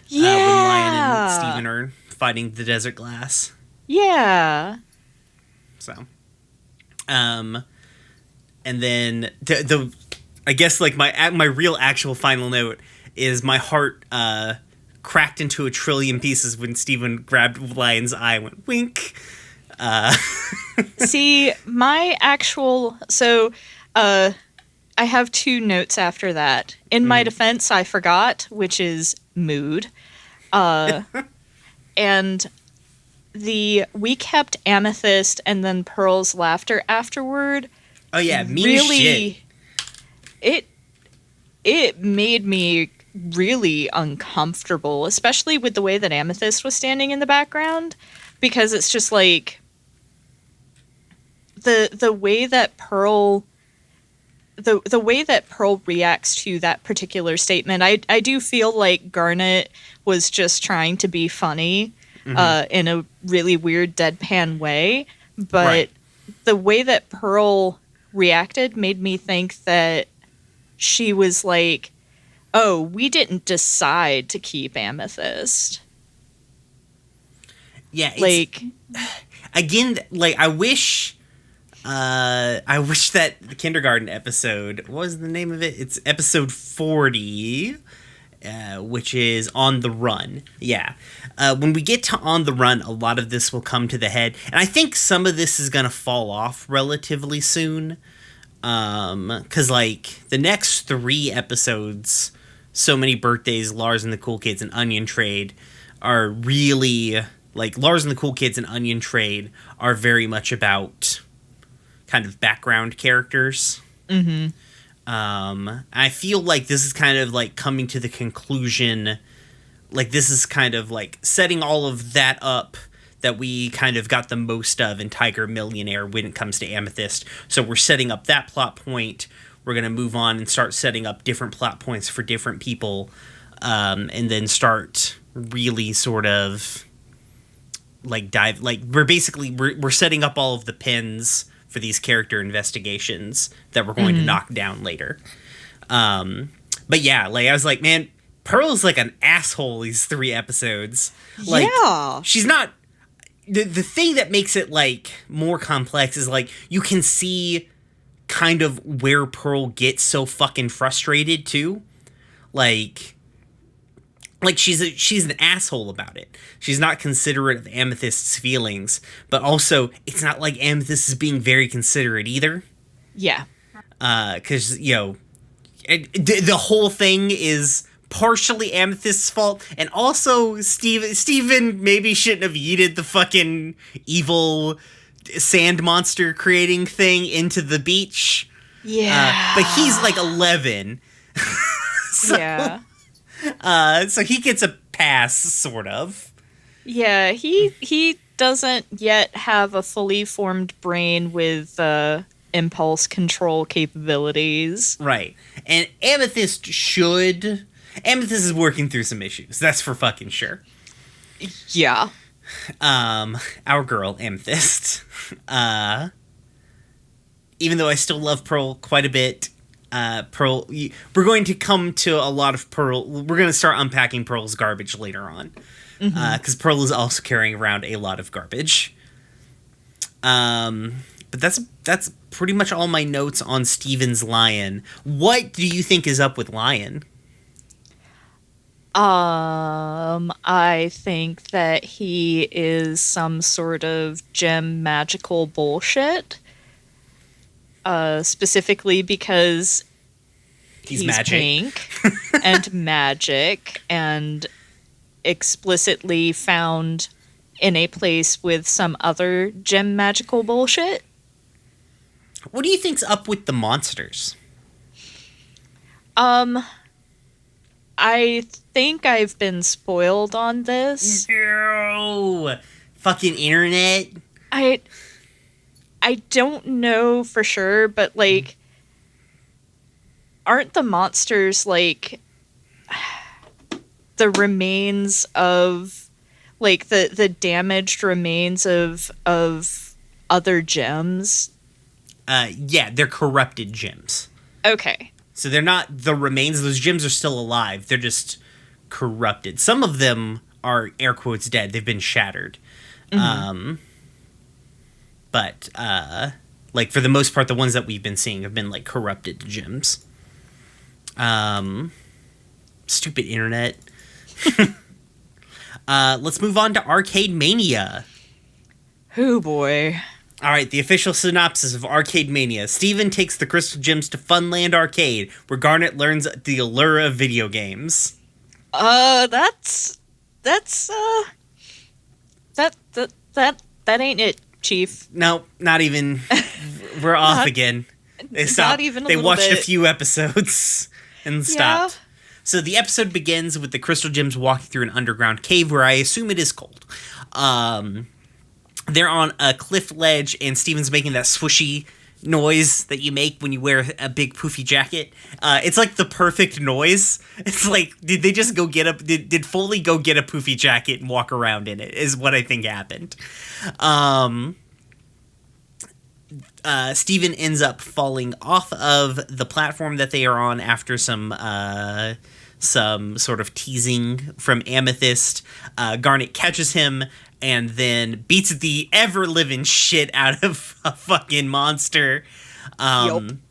Yeah. When Lion and Steven are fighting the desert glass. Yeah. So, and then I guess like my real actual final note is my heart cracked into a trillion pieces when Steven grabbed Lion's eye and went wink. See, my actual I have two notes after that. In my defense, I forgot, which is mood. And we kept Amethyst and then Pearl's laughter afterward. Oh yeah, mean shit. It made me really uncomfortable, especially with the way that Amethyst was standing in the background, because it's just like the way that Pearl the way that Pearl reacts to that particular statement. I do feel like Garnet was just trying to be funny in a really weird deadpan way, but the way that Pearl reacted made me think that she was like, oh, we didn't decide to keep Amethyst. Yeah, like again, like I wish that the kindergarten episode, what was the name of it? It's episode 40, which is On the Run. Yeah. When we get to On the Run, a lot of this will come to the head. And I think some of this is going to fall off relatively soon. Because, like, the next 3 episodes, So Many Birthdays, Lars and the Cool Kids, and Onion Trade, are really, like, Lars and the Cool Kids and Onion Trade are very much about kind of background characters. I feel like this is kind of like coming to the conclusion, like this is kind of like setting all of that up that we kind of got the most of in Tiger Millionaire when it comes to Amethyst. So we're setting up that plot point. We're going to move on and start setting up different plot points for different people, and then start really sort of like we're setting up all of the pins for these character investigations that we're going to knock down later. But yeah, like I was like, man, Pearl's like an asshole these 3 episodes. Like, yeah. She's not the thing that makes it like more complex is like you can see kind of where Pearl gets so fucking frustrated too. Like she's an asshole about it. She's not considerate of Amethyst's feelings, but also it's not like Amethyst is being very considerate either. Yeah. Because, you know, the whole thing is partially Amethyst's fault, and also Steven maybe shouldn't have yeeted the fucking evil sand monster creating thing into the beach. Yeah. But he's like 11. Yeah. So he gets a pass, sort of. Yeah, he doesn't yet have a fully formed brain with impulse control capabilities. Right. And Amethyst is working through some issues. That's for fucking sure. Yeah. Our girl, Amethyst. Even though I still love Pearl quite a bit, Pearl, we're going to come to a lot of Pearl. We're going to start unpacking Pearl's garbage later on. Because Pearl is also carrying around a lot of garbage. But that's pretty much all my notes on Steven's Lion. What do you think is up with Lion? I think that he is some sort of gem magical bullshit. Specifically because he's magic. pink and magic and explicitly found in a place with some other gem magical bullshit. What do you think's up with the monsters? I think I've been spoiled on this. No! Fucking internet. I don't know for sure, but like, aren't the monsters like the remains of like the damaged remains of other gems? Yeah, they're corrupted gems. Okay. So they're not the remains. Those gems are still alive. They're just corrupted. Some of them are, air quotes, dead. They've been shattered. But, like, for the most part, the ones that we've been seeing have been, like, corrupted gems. Stupid internet. Let's move on to Arcade Mania. Oh boy. All right, the official synopsis of Arcade Mania. Steven takes the crystal gems to Funland Arcade, where Garnet learns the allure of video games. That ain't it, Chief. No, not even. We're off again. They stopped. Not even a they little watched a bit. few episodes and stopped. Yeah. So the episode begins with the crystal gems walking through an underground cave where I assume it is cold. They're on a cliff ledge, and Steven's making that swooshy noise that you make when you wear a big poofy jacket. It's like the perfect noise. It's like, did they just go get did Foley go get a poofy jacket and walk around in it, is what I think happened. Steven ends up falling off of the platform that they are on after some sort of teasing from Amethyst. Garnet catches him and then beats the ever-living shit out of a fucking monster. And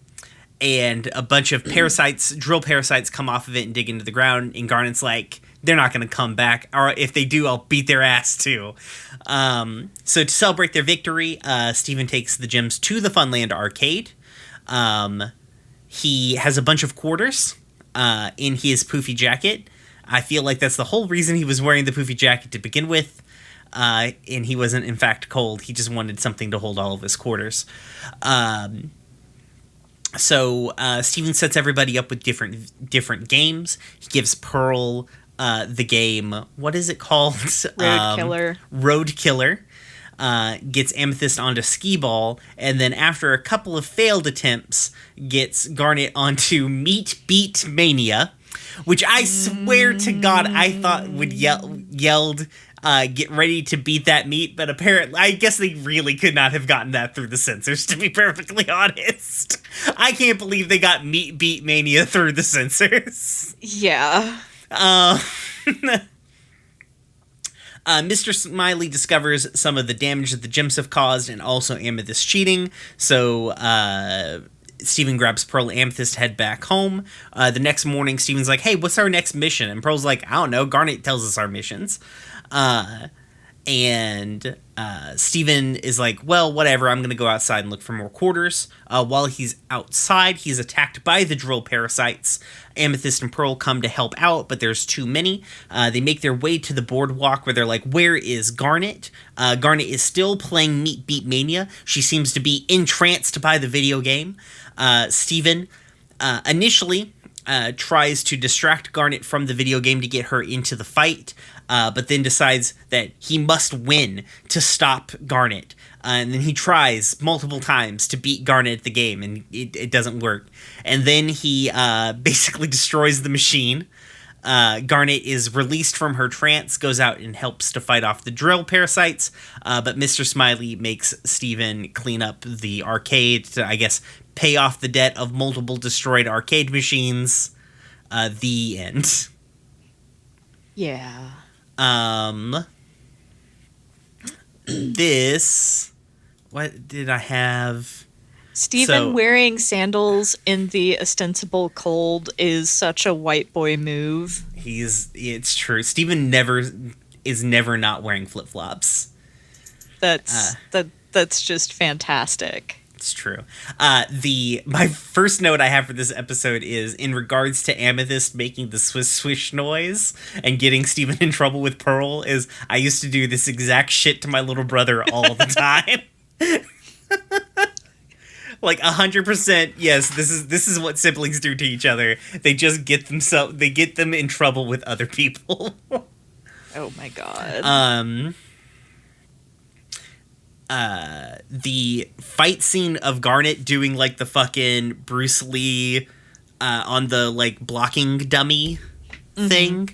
a bunch of drill parasites come off of it and dig into the ground, and Garnet's like, they're not going to come back, or if they do, I'll beat their ass too. So to celebrate their victory, Steven takes the gems to the Funland Arcade. He has a bunch of quarters in his poofy jacket. I feel like that's the whole reason he was wearing the poofy jacket to begin with. And he wasn't, in fact, cold. He just wanted something to hold all of his quarters. So Steven sets everybody up with different games. He gives Pearl the game. What is it called? Road Killer. Road Killer. Gets Amethyst onto Skee-Ball, and then after a couple of failed attempts, gets Garnet onto Meat Beat Mania, which I swear to God I thought would yelled, get ready to beat that meat, but apparently, I guess they really could not have gotten that through the censors, to be perfectly honest. I can't believe they got Meat Beat Mania through the censors. Yeah. Mr. Smiley discovers some of the damage that the gems have caused and also Amethyst cheating, so Steven grabs Pearl and Amethyst, head back home. The next morning, Steven's like, hey, what's our next mission? And Pearl's like, I don't know, Garnet tells us our missions. And Steven is like, well, whatever, I'm going to go outside and look for more quarters. While he's outside, he's attacked by the drill parasites. Amethyst and Pearl come to help out, but there's too many. They make their way to the boardwalk where they're like, where is Garnet? Garnet is still playing Meat Beat Mania. She seems to be entranced by the video game. Steven initially tries to distract Garnet from the video game to get her into the fight, but then decides that he must win to stop Garnet. And then he tries multiple times to beat Garnet at the game, and it doesn't work. And then he basically destroys the machine. Garnet is released from her trance, goes out and helps to fight off the drill parasites, but Mr. Smiley makes Steven clean up the arcade to, I guess, pay off the debt of multiple destroyed arcade machines. The end. Yeah. This... What did I have? Steven wearing sandals in the ostensible cold is such a white boy move. It's true. Steven is never not wearing flip-flops. That's just fantastic. It's true. My first note I have for this episode is in regards to Amethyst making the swish swish noise and getting Steven in trouble with Pearl is I used to do this exact shit to my little brother all the time. Like 100%, yes, this is what siblings do to each other. They just get them in trouble with other people. Oh my god. The fight scene of Garnet doing like the fucking Bruce Lee on the like blocking dummy thing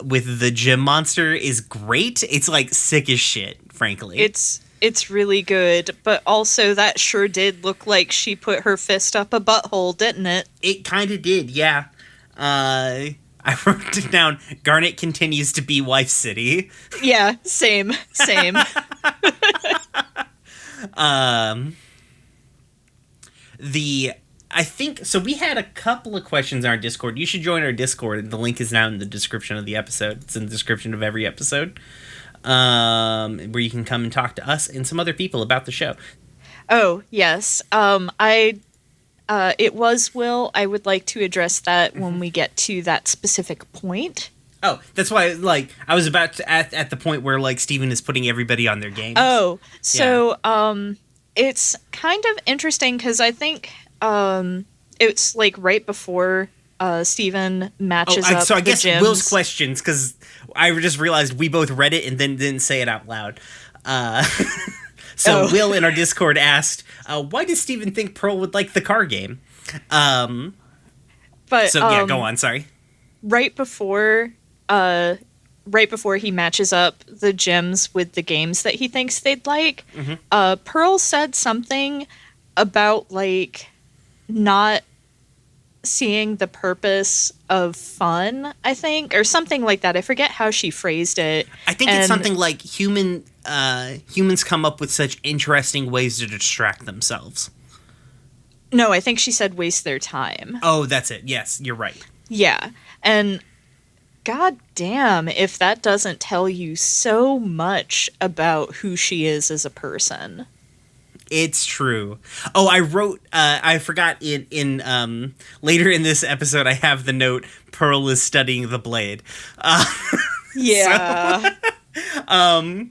with the gym monster is great. It's like sick as shit, frankly. It's really good, but also that sure did look like she put her fist up a butthole, didn't it? It kind of did, yeah. I wrote it down. Garnet continues to be Wife City. Yeah, same. I think so. We had a couple of questions on our Discord. You should join our Discord. The link is now in the description of the episode. It's in the description of every episode. Where you can come and talk to us and some other people about the show. Oh, yes. It was Will. I would like to address that when we get to that specific point. Oh, that's why, like, I was about to, at the point where, like, Steven is putting everybody on their games. Oh, so, it's kind of interesting because I think, it's, like, right before Steven matches up so I guess gyms. Will's questions, because I just realized we both read it and then didn't say it out loud. Will in our Discord asked, why does Steven think Pearl would like the car game? Go on, sorry. Right before he matches up the gems with the games that he thinks they'd like, Pearl said something about, like, not seeing the purpose of fun, I think, or something like that. I forget how she phrased it. I think it's something like humans come up with such interesting ways to distract themselves. No, I think she said waste their time. Oh, that's it. Yes, you're right. Yeah. And god damn if that doesn't tell you so much about who she is as a person. It's true. Oh, I wrote, I forgot in later in this episode, I have the note, Pearl is studying the blade. Yeah. So,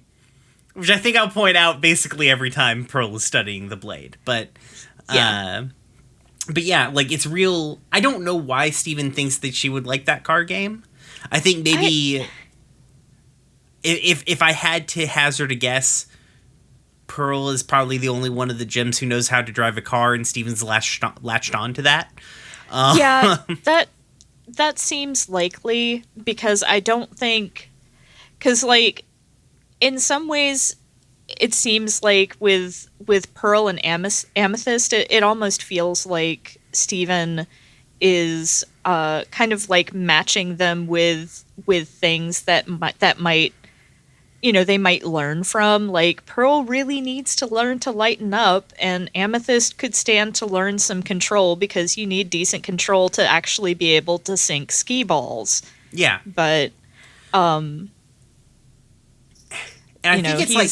which I think I'll point out basically every time Pearl is studying the blade. But yeah, like it's real. I don't know why Steven thinks that she would like that car game. I think maybe if I had to hazard a guess, Pearl is probably the only one of the gems who knows how to drive a car, and Steven's latched on to that. Yeah, that seems likely, because I don't think... Because, like, in some ways, it seems like with Pearl and Amethyst, it almost feels like Steven is kind of, like, matching them with things that might you know, they might learn from. Like, Pearl really needs to learn to lighten up, and Amethyst could stand to learn some control, because you need decent control to actually be able to sink ski balls. Yeah. But, And I think it's like,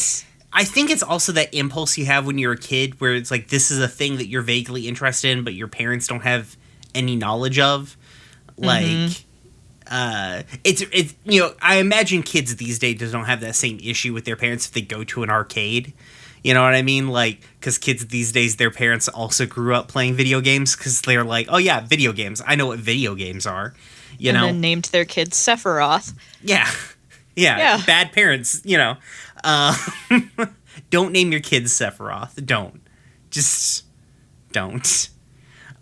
I think it's also that impulse you have when you're a kid where it's like, this is a thing that you're vaguely interested in, but your parents don't have any knowledge of. Like, it's you know, I imagine kids these days don't have that same issue with their parents if they go to an arcade. You know what I mean? Like, because kids these days, their parents also grew up playing video games because they're like, oh yeah, video games. I know what video games are. You know? And then named their kids Sephiroth. Yeah. Yeah. Bad parents, you know. Don't name your kids Sephiroth. Don't. Just don't.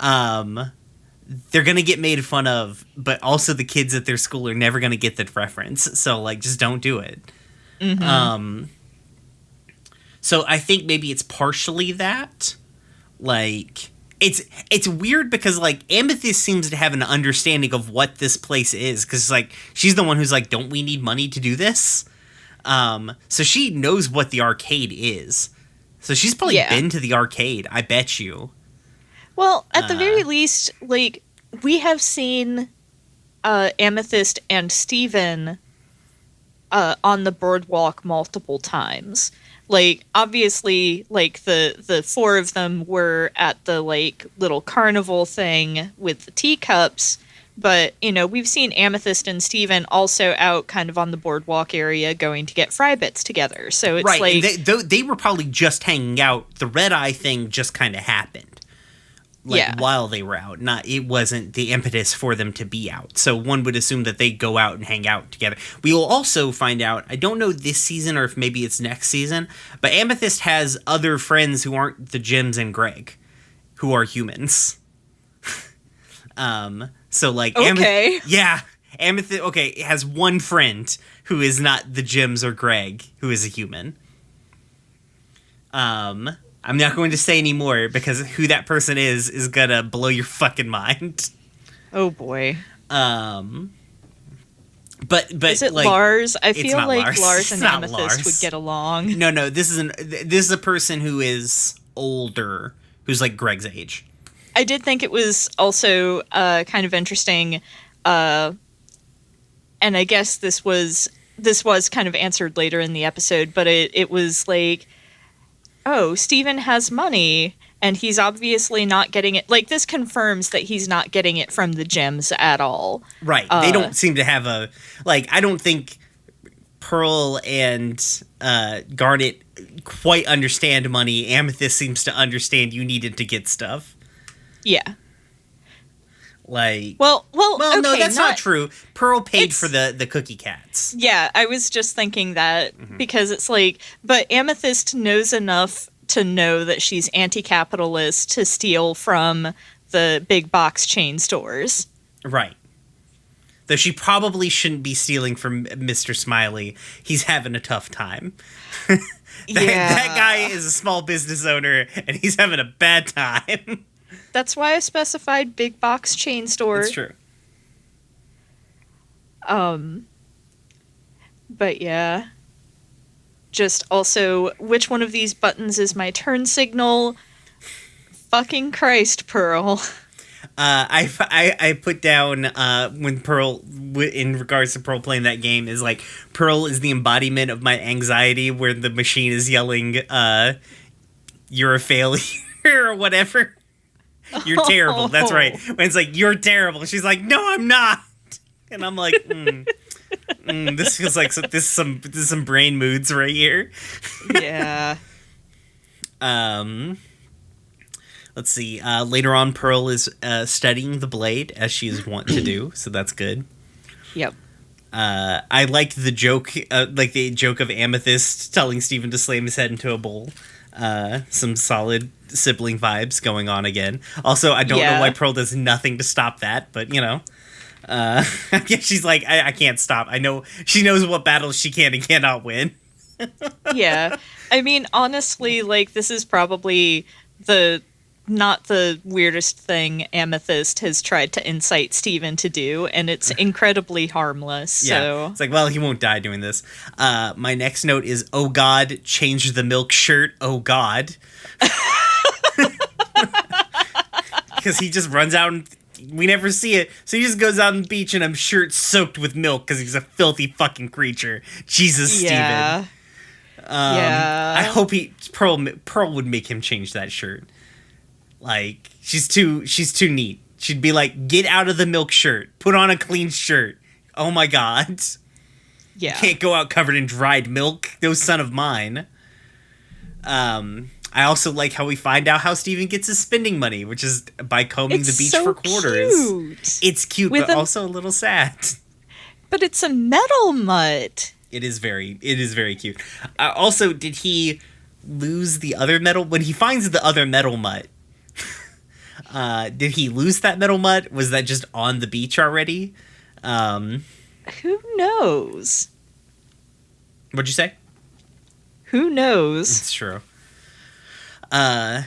They're going to get made fun of, but also the kids at their school are never going to get the reference. So, like, just don't do it. Mm-hmm. So I think maybe it's partially that. Like, it's weird because, like, Amethyst seems to have an understanding of what this place is. Because, like, she's the one who's like, don't we need money to do this? So she knows what the arcade is. So she's probably been to the arcade, I bet you. Well, at the very least, like, we have seen Amethyst and Steven on the boardwalk multiple times. Like, obviously, like, the four of them were at the, like, little carnival thing with the teacups, but, you know, we've seen Amethyst and Steven also out kind of on the boardwalk area going to get fry bits together. So it's right. like... They were probably just hanging out. The red eye thing just kind of happened. Like, while they were out. It wasn't the impetus for them to be out. So one would assume that they go out and hang out together. We will also find out, I don't know this season or if maybe it's next season, but Amethyst has other friends who aren't the Jims and Greg, who are humans. So, like... Okay. Amethyst, has one friend who is not the Jims or Greg, who is a human. I'm not going to say any more because who that person is gonna blow your fucking mind. Oh boy. But is it like, Lars? I feel like Lars and Amethyst would get along. No. This is a person who is older, who's like Greg's age. I did think it was also kind of interesting, and I guess this was kind of answered later in the episode, but it was like, oh, Steven has money, and he's obviously not getting it. Like, this confirms that he's not getting it from the gems at all. Right. They don't seem to have a... Like, I don't think Pearl and Garnet quite understand money. Amethyst seems to understand you needed to get stuff. Yeah. Like... Well, okay, no, that's not true. Pearl paid for the cookie cats. Yeah, I was just thinking that because it's like, but Amethyst knows enough to know that she's anti-capitalist to steal from the big box chain stores. Right. Though she probably shouldn't be stealing from Mr. Smiley. He's having a tough time. That guy is a small business owner, and he's having a bad time. That's why I specified big box chain store. That's true. But yeah. Just also, which one of these buttons is my turn signal? Fucking Christ, Pearl. I put down when Pearl, in regards to Pearl playing that game, is like, Pearl is the embodiment of my anxiety where the machine is yelling, you're a failure or whatever. You're terrible. That's right. When it's like, you're terrible. She's like, no, I'm not. And I'm like, this feels like this is some brain moods right here. Yeah. Let's see. Later on, Pearl is studying the blade as she is wont to do, so that's good. Yep. I liked the joke, the joke of Amethyst telling Steven to slam his head into a bowl. Some solid sibling vibes going on again. Also, I don't know why Pearl does nothing to stop that, but you know. She's like, I can't stop. I know she knows what battles she can and cannot win. Yeah. I mean, honestly, like, this is probably not the weirdest thing Amethyst has tried to incite Steven to do, and it's incredibly harmless. Yeah. So It's like, well, he won't die doing this. My next note is, oh God, change the milk shirt, oh God. Because he just runs out and we never see it. So he just goes out on the beach in a shirt soaked with milk because he's a filthy fucking creature. Jesus, yeah. Steven. I hope Pearl would make him change that shirt. Like, she's too neat. She'd be like, get out of the milk shirt. Put on a clean shirt. Oh my god. Yeah. You can't go out covered in dried milk. No son of mine. I also like how we find out how Steven gets his spending money, which is by combing the beach for quarters. Cute. It's cute, but also a little sad. But it's a metal mutt. It is very cute. Also, did he lose the other metal when he finds the other metal mutt? Did he lose that metal mutt? Was that just on the beach already? Who knows? What'd you say? Who knows? It's true. A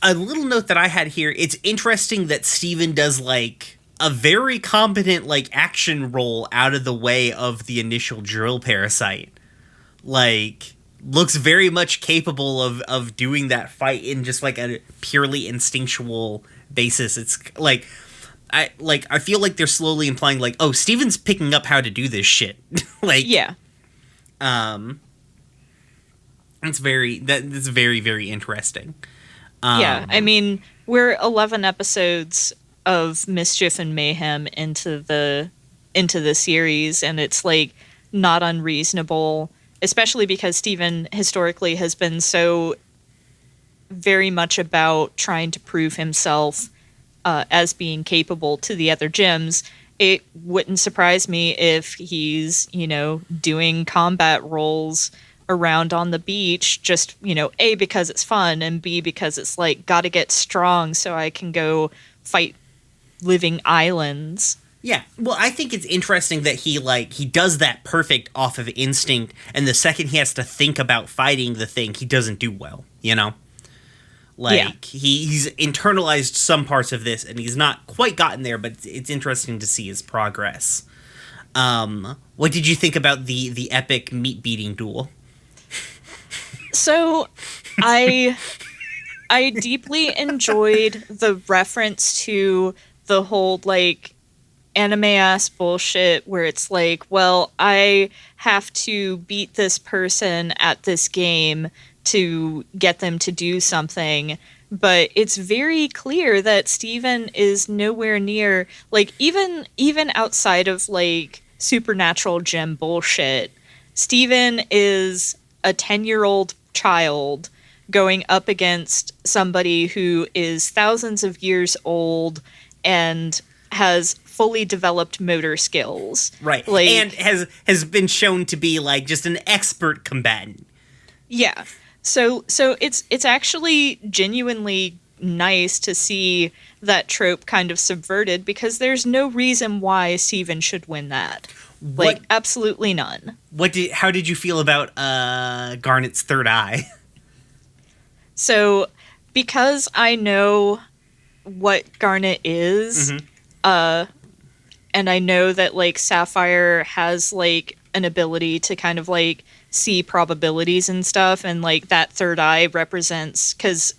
little note that I had here, it's interesting that Steven does, like, a very competent, like, action roll out of the way of the initial drill parasite. Like, looks very much capable of doing that fight in just, like, a purely instinctual basis. It's, like, I feel like they're slowly implying, like, oh, Steven's picking up how to do this shit. Like, yeah. That's very, very interesting. Yeah, I mean, we're 11 episodes of mischief and mayhem into the series, and it's like not unreasonable, especially because Steven historically has been so very much about trying to prove himself as being capable to the other gyms. It wouldn't surprise me if he's, doing combat roles around on the beach, just, A, because it's fun, and B, because it's like, gotta get strong so I can go fight living islands. Yeah, well, I think it's interesting that he does that perfect off of instinct, and the second he has to think about fighting the thing, he doesn't do well, He's internalized some parts of this, and he's not quite gotten there, but it's interesting to see his progress. What did you think about the epic meat-beating duel? So, I deeply enjoyed the reference to the whole, like, anime-ass bullshit where it's like, well, I have to beat this person at this game to get them to do something. But it's very clear that Steven is nowhere near, like, even outside of, like, supernatural gem bullshit, Steven is a 10-year-old child going up against somebody who is thousands of years old and has fully developed motor skills. Right. Like, and has been shown to be, like, just an expert combatant. Yeah. So it's actually genuinely nice to see that trope kind of subverted, because there's no reason why Steven should win that. Like, absolutely none. How did you feel about Garnet's third eye? So, because I know what Garnet is, and I know that, like, Sapphire has, like, an ability to kind of, like, see probabilities and stuff, and, like, that third eye represents, because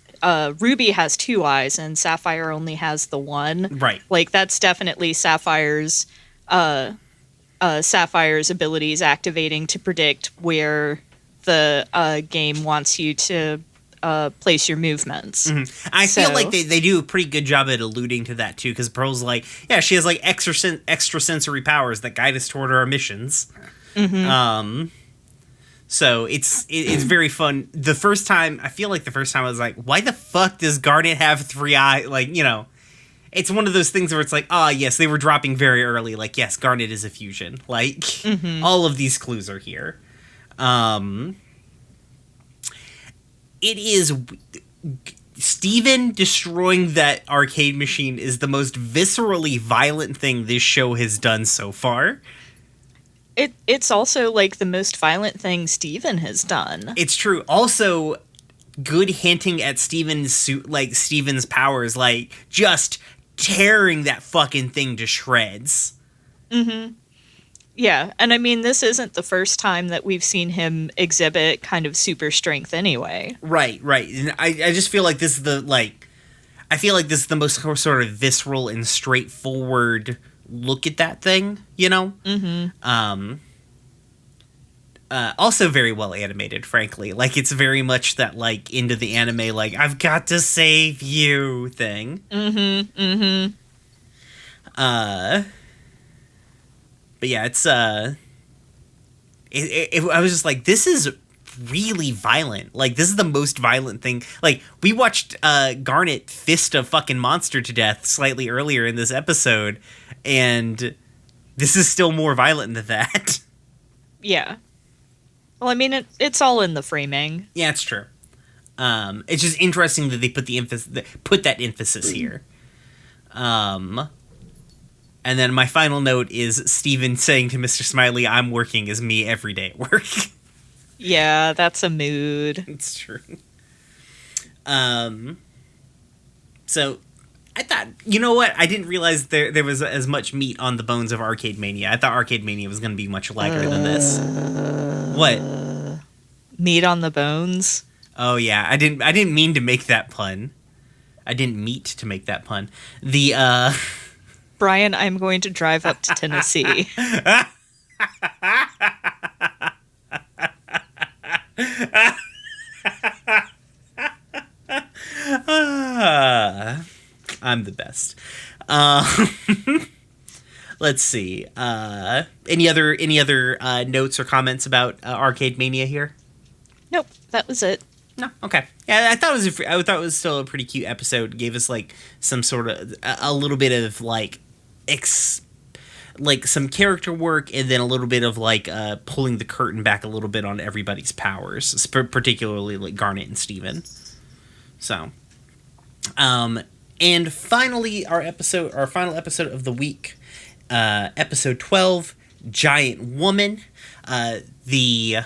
Ruby has 2 eyes and Sapphire only has the one. Right. Like, that's definitely Sapphire's abilities activating to predict where the game wants you to place your movements. I feel like they do a pretty good job at alluding to that too, because Pearl's like, yeah, she has like extrasensory powers that guide us toward our missions. So it's very fun. I feel like the first time I was like, why the fuck does Garnet have 3 eyes? Like, it's one of those things where it's like, yes, they were dropping very early. Like, yes, Garnet is a fusion. Like, all of these clues are here. It is... Steven destroying that arcade machine is the most viscerally violent thing this show has done so far. It's also, like, the most violent thing Steven has done. It's true. Also, good hinting at Steven's powers, like, just tearing that fucking thing to shreds. Yeah, and I mean, this isn't the first time that we've seen him exhibit kind of super strength anyway. Right. And I just feel like this is the most sort of visceral and straightforward look at that thing, Also very well animated, frankly. Like, it's very much that, like, into the anime, like, I've got to save you thing. But yeah, it's, I was just like, this is really violent. Like, this is the most violent thing. Like, we watched Garnet fist a fucking monster to death slightly earlier in this episode, and this is still more violent than that. Yeah. Well, I mean, it's all in the framing. Yeah, it's true. It's just interesting that they put that emphasis here. And then my final note is Steven saying to Mr. Smiley, "I'm working as me every day at work." Yeah, that's a mood. It's true. So I thought, you know what? I didn't realize there was as much meat on the bones of Arcade Mania. I thought Arcade Mania was going to be much lighter than this. What? Meat on the bones? Oh yeah, I didn't mean to make that pun. I didn't meet to make that pun. Brian, I'm going to drive up to Tennessee. I'm the best. Let's see. Any other notes or comments about Arcade Mania here? Nope, that was it. No, okay. Yeah, I thought it was still a pretty cute episode. Gave us like some sort of a little bit of like some character work, and then a little bit of like pulling the curtain back a little bit on everybody's powers, particularly like Garnet and Steven. So, and finally, our final episode of the week, episode 12, Giant Woman. The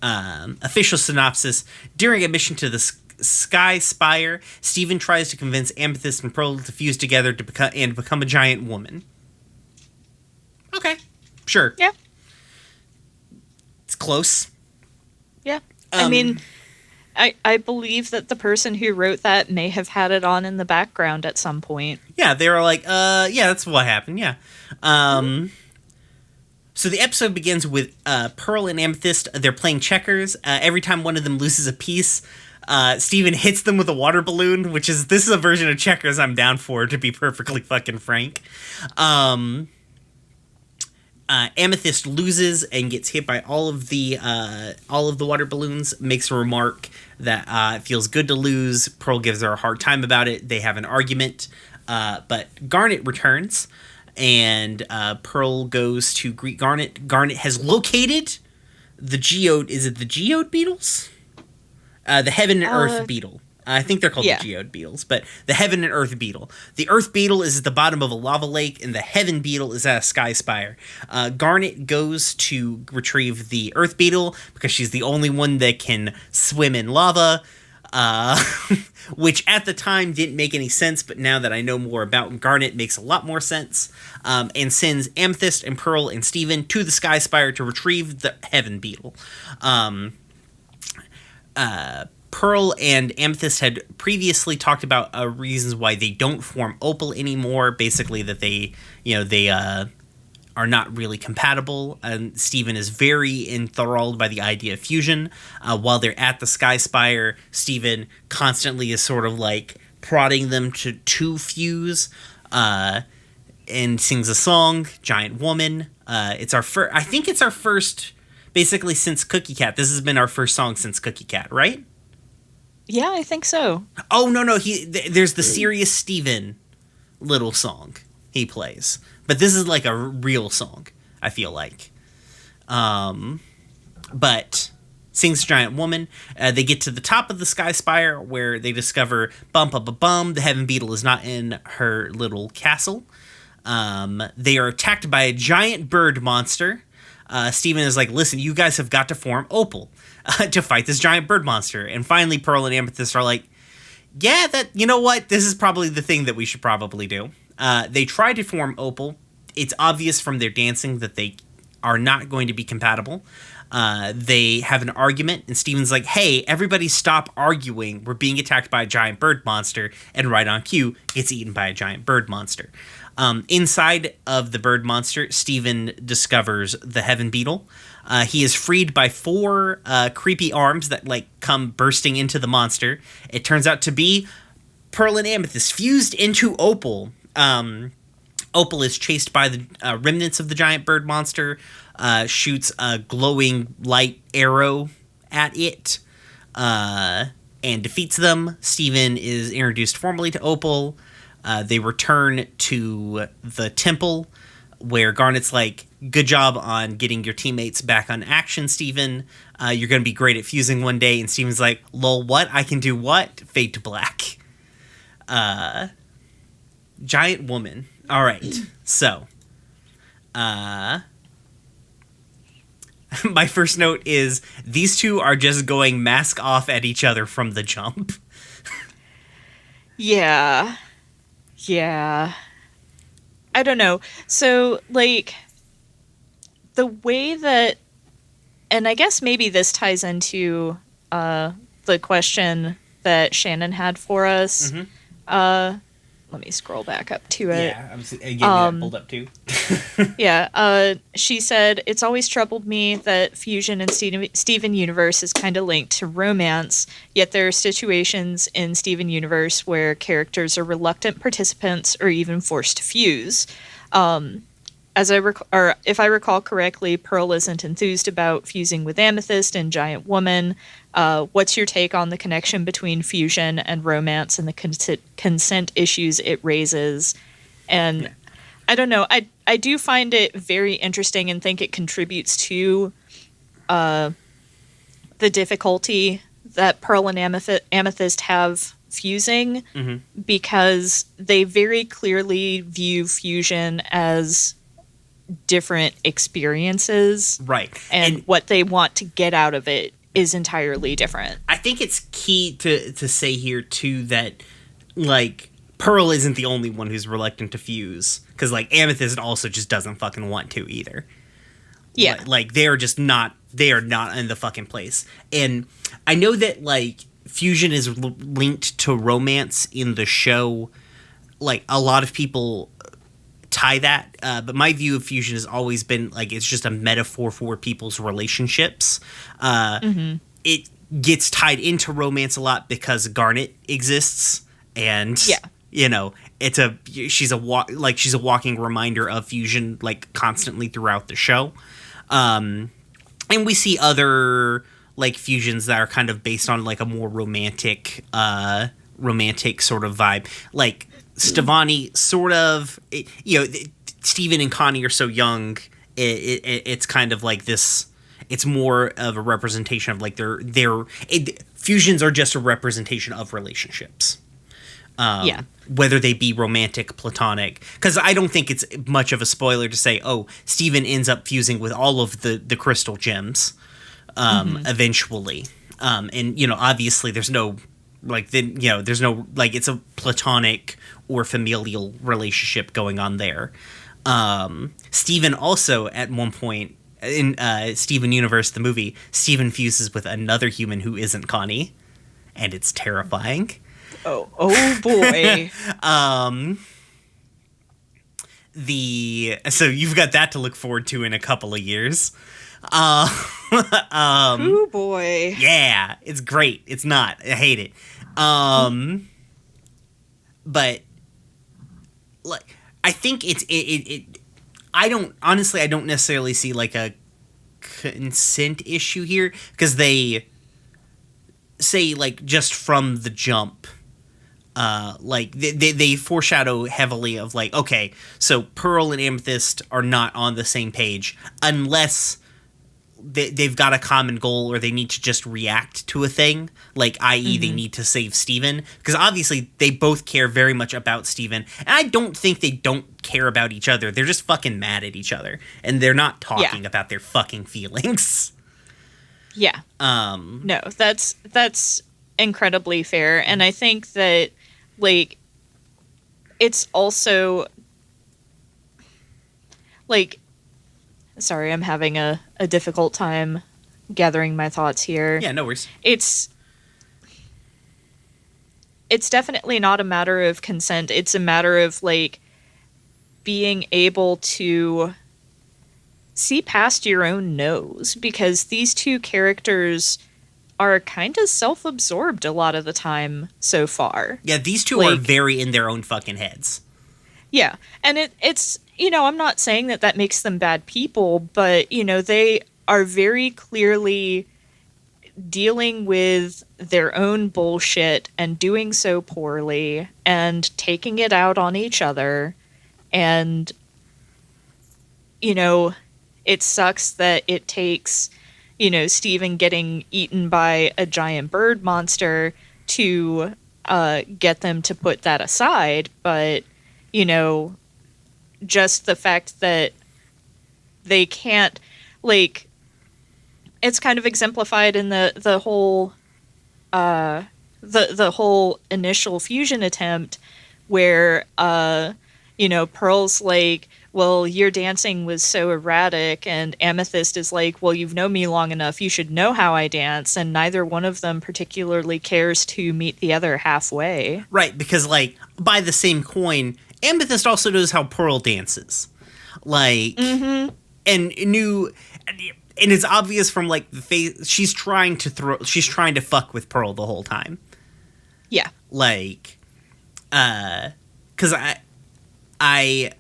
official synopsis: during a mission to the Sky Spire, Steven tries to convince Amethyst and Pearl to fuse together to become a giant woman. Okay, sure. Yeah. It's close. Yeah. I mean, I believe that the person who wrote that may have had it on in the background at some point. Yeah, they were like, yeah, that's what happened, yeah. So the episode begins with Pearl and Amethyst. They're playing checkers. Every time one of them loses a piece, Steven hits them with a water balloon, this is a version of checkers I'm down for, to be perfectly fucking frank. Amethyst loses and gets hit by all of the water balloons, makes a remark that it feels good to lose. Pearl gives her a hard time about it. They have an argument, but Garnet returns, and Pearl goes to greet Garnet. Garnet has located the geode. Is it the geode beetles? The Heaven and Earth beetle. I think they're called the geode beetles, but the Heaven and Earth beetle. The Earth beetle is at the bottom of a lava lake, and the Heaven beetle is at a sky spire. Garnet goes to retrieve the Earth beetle because she's the only one that can swim in lava, which at the time didn't make any sense, but now that I know more about Garnet, makes a lot more sense, and sends Amethyst and Pearl and Steven to the sky spire to retrieve the Heaven beetle. Pearl and Amethyst had previously talked about reasons why they don't form Opal anymore. Basically, that they are not really compatible. And Steven is very enthralled by the idea of fusion. While they're at the Sky Spire, Steven constantly is sort of like prodding them to fuse, and sings a song, Giant Woman. I think it's our first, basically since Cookie Cat. This has been our first song since Cookie Cat, right? Yeah, I think so. Oh, no. There's the Serious Steven little song he plays. But this is like a real song, I feel like. But sings Giant Woman. They get to the top of the Sky Spire where they discover the Heaven Beetle is not in her little castle. They are attacked by a giant bird monster. Steven is like, listen, you guys have got to form Opal to fight this giant bird monster. And finally, Pearl and Amethyst are like, yeah, you know what? This is probably the thing that we should probably do. They try to form Opal. It's obvious from their dancing that they are not going to be compatible. They have an argument, and Steven's like, hey, everybody stop arguing. We're being attacked by a giant bird monster. And right on cue, gets eaten by a giant bird monster. Inside of the bird monster, Steven discovers the heaven beetle. He is freed by 4 creepy arms that like come bursting into the monster. It turns out to be Pearl and Amethyst fused into Opal. Opal is chased by the remnants of the giant bird monster, shoots a glowing light arrow at it, and defeats them. Steven is introduced formally to Opal. They return to the temple, where Garnet's like, good job on getting your teammates back on action, Steven. You're going to be great at fusing one day. And Steven's like, lol, what? I can do what? Fade to black. Giant woman. All right. So, my first note is these two are just going mask off at each other from the jump. Yeah. I don't know. So, like, the way that, and I guess maybe this ties into the question that Shannon had for us. Mm-hmm. Let me scroll back up to it. Yeah, I'm getting that pulled up too. Yeah, she said, it's always troubled me that Fusion and Steven Universe is kind of linked to romance, yet there are situations in Steven Universe where characters are reluctant participants or even forced to fuse. If I recall correctly, Pearl isn't enthused about fusing with Amethyst and Giant Woman. What's your take on the connection between fusion and romance and the consent issues it raises? And I don't know. I do find it very interesting and think it contributes to the difficulty that Pearl and Amethyst have fusing, because they very clearly view fusion as different experiences, right? And what they want to get out of it is entirely different. I think it's key to say here too that like Pearl isn't the only one who's reluctant to fuse, because like Amethyst also just doesn't fucking want to either. Yeah, like they are not in the fucking place. And I know that like fusion is linked to romance in the show. Like a lot of people tie that, but my view of fusion has always been like it's just a metaphor for people's relationships. It gets tied into romance a lot because Garnet exists, and you know she's a walking reminder of fusion like constantly throughout the show. And we see other like fusions that are kind of based on like a more romantic sort of vibe, like Stevani sort of, Steven and Connie are so young. It's kind of like this. It's more of a representation of like fusions are just a representation of relationships. Whether they be romantic, platonic, because I don't think it's much of a spoiler to say, oh, Steven ends up fusing with all of the crystal gems eventually. And obviously there's no it's a platonic or familial relationship going on there. Steven also at one point in Steven Universe, the movie, Steven fuses with another human who isn't Connie, and it's terrifying. Oh boy. So you've got that to look forward to in a couple of years. Oh boy. Yeah, it's great. It's not. I hate it. But like I think I don't necessarily see like a consent issue here, because they say like just from the jump, like they foreshadow heavily of like, okay, so Pearl and Amethyst are not on the same page unless they've got a common goal, or they need to just react to a thing, like i.e. they need to save Steven, because obviously they both care very much about Steven, and I don't think they don't care about each other. They're just fucking mad at each other, and they're not talking about their fucking feelings. Yeah. No, that's incredibly fair, and I think that like it's also like, sorry, I'm having a difficult time gathering my thoughts here. Yeah, no worries. It's definitely not a matter of consent. It's a matter of like being able to see past your own nose, because these two characters are kind of self-absorbed a lot of the time so far. Yeah, these two are very in their own fucking heads. Yeah, and it's, I'm not saying that makes them bad people, but, they are very clearly dealing with their own bullshit and doing so poorly and taking it out on each other. And, it sucks that it takes, Steven getting eaten by a giant bird monster to get them to put that aside. But, just the fact that they can't, it's kind of exemplified in the whole the whole initial fusion attempt where Pearl's like, well, your dancing was so erratic, and Amethyst is like, well, you've known me long enough, you should know how I dance, and neither one of them particularly cares to meet the other halfway. Right, because by the same coin, Amethyst also knows how Pearl dances. And it's obvious from the face, she's trying to fuck with Pearl the whole time. Yeah. Because I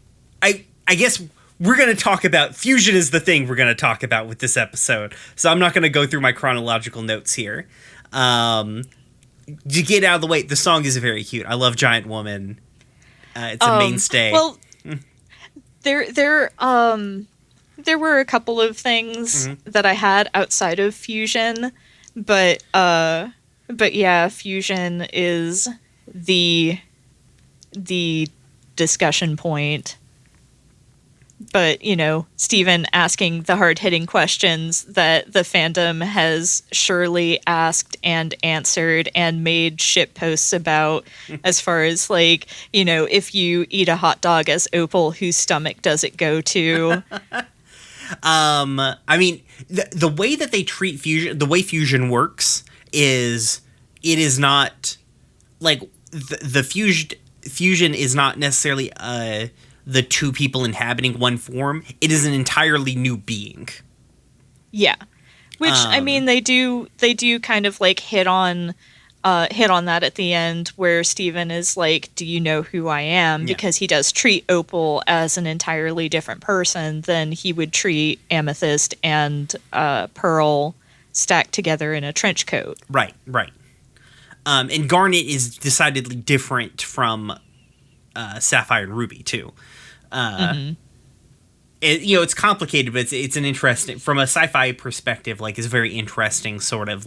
guess we're going to talk about fusion is the thing we're going to talk about with this episode. So I'm not going to go through my chronological notes here. To get out of the way, the song is very cute. I love Giant Woman. It's a mainstay. Well, there were a couple of things that I had outside of fusion, but yeah, fusion is the discussion point. But, Steven asking the hard-hitting questions that the fandom has surely asked and answered and made shit posts about, as far as, if you eat a hot dog as Opal, whose stomach does it go to? I mean, the way that they treat fusion, the way fusion works is it is not, the fusion is not necessarily the two people inhabiting one form. It is an entirely new being. Yeah. Which, I mean, they do kind of hit on that at the end, where Steven is like, do you know who I am? Yeah. Because he does treat Opal as an entirely different person than he would treat Amethyst and Pearl stacked together in a trench coat. Right. And Garnet is decidedly different from Sapphire and Ruby, too. It's complicated, but it's an interesting, from a sci-fi perspective, it's very interesting sort of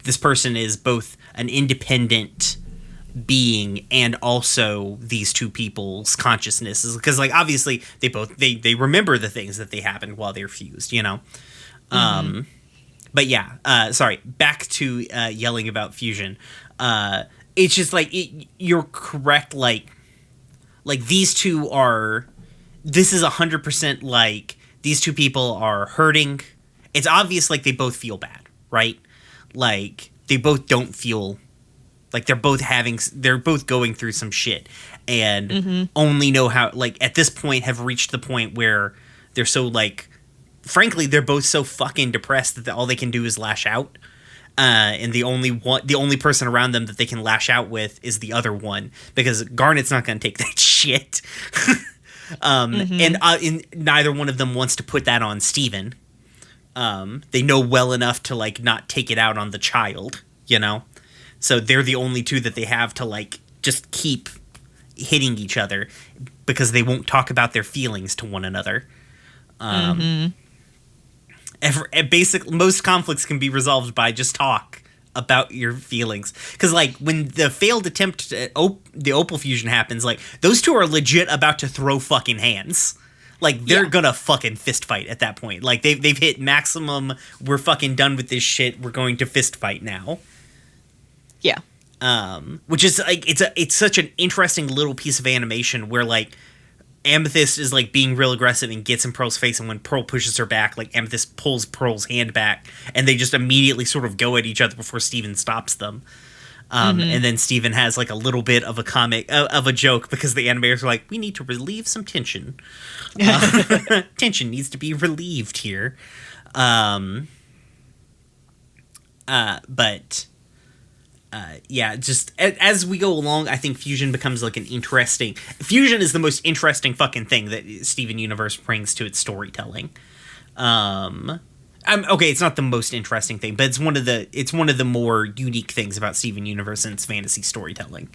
this person is both an independent being and also these two people's consciousnesses, because obviously they remember the things that they happened while they're fused, but yeah, sorry, back to yelling about fusion. It's just you're correct, these two are, this is 100% these two people are hurting. It's obvious they both feel bad, right? They both don't feel, they're both going through some shit, and only know how, at this point have reached the point where they're so frankly, they're both so fucking depressed that all they can do is lash out. And the only person around them that they can lash out with is the other one, because Garnet's not going to take that shit. And neither one of them wants to put that on Steven. They know well enough to not take it out on the child, so they're the only two that they have to just keep hitting each other, because they won't talk about their feelings to one another. Basically, most conflicts can be resolved by just talk about your feelings. Because, when the failed attempt at the Opal fusion happens, those two are legit about to throw fucking hands. They're gonna fucking fist fight at that point. They've hit maximum, we're fucking done with this shit, we're going to fist fight now. Yeah. Which is, it's such an interesting little piece of animation where, Amethyst is being real aggressive and gets in Pearl's face, and when Pearl pushes her back, Amethyst pulls Pearl's hand back, and they just immediately sort of go at each other before Steven stops them. And then Steven has like a little bit of a comic of a joke because the animators are like, we need to relieve some tension. Tension needs to be relieved here. Just as we go along, I think Fusion becomes like Fusion is the most interesting fucking thing that Steven Universe brings to its storytelling. It's not the most interesting thing, but it's one of the more unique things about Steven Universe and its fantasy storytelling.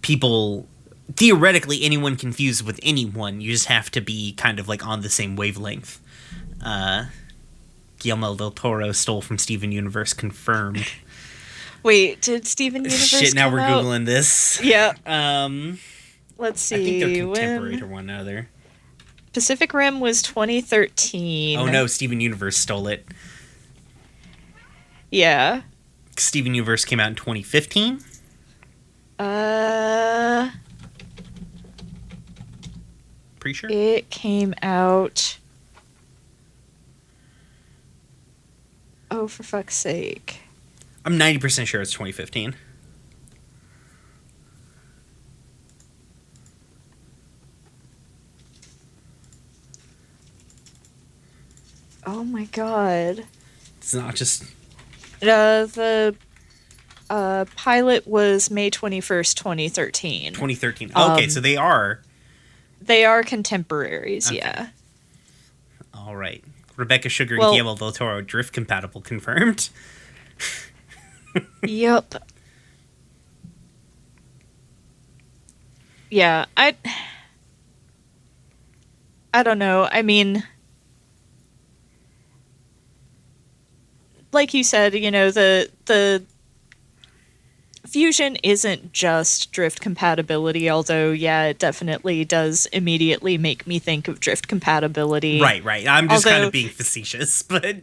People, theoretically, anyone confused with anyone, you just have to be kind of like on the same wavelength. Guillermo del Toro stole from Steven Universe, confirmed. Wait, did Steven Universe Shit, now come we're out? Googling this. Yeah. Let's see. I think they're contemporary to one another. Pacific Rim was 2013. Oh no, Steven Universe stole it. Yeah. Steven Universe came out in 2015? Pretty sure? It came out... Oh, for fuck's sake. I'm 90% sure it's 2015. Oh my god. It's not just... The pilot was May 21st, 2013. 2013. Okay, so they are... They are contemporaries, Okay. yeah. All right. Rebecca Sugar and Guillermo del Toro drift compatible confirmed. Yep. Yeah, I don't know. I mean, like you said, the Fusion isn't just drift compatibility, although, yeah, it definitely does immediately make me think of drift compatibility. Right. I'm just kind of being facetious, but...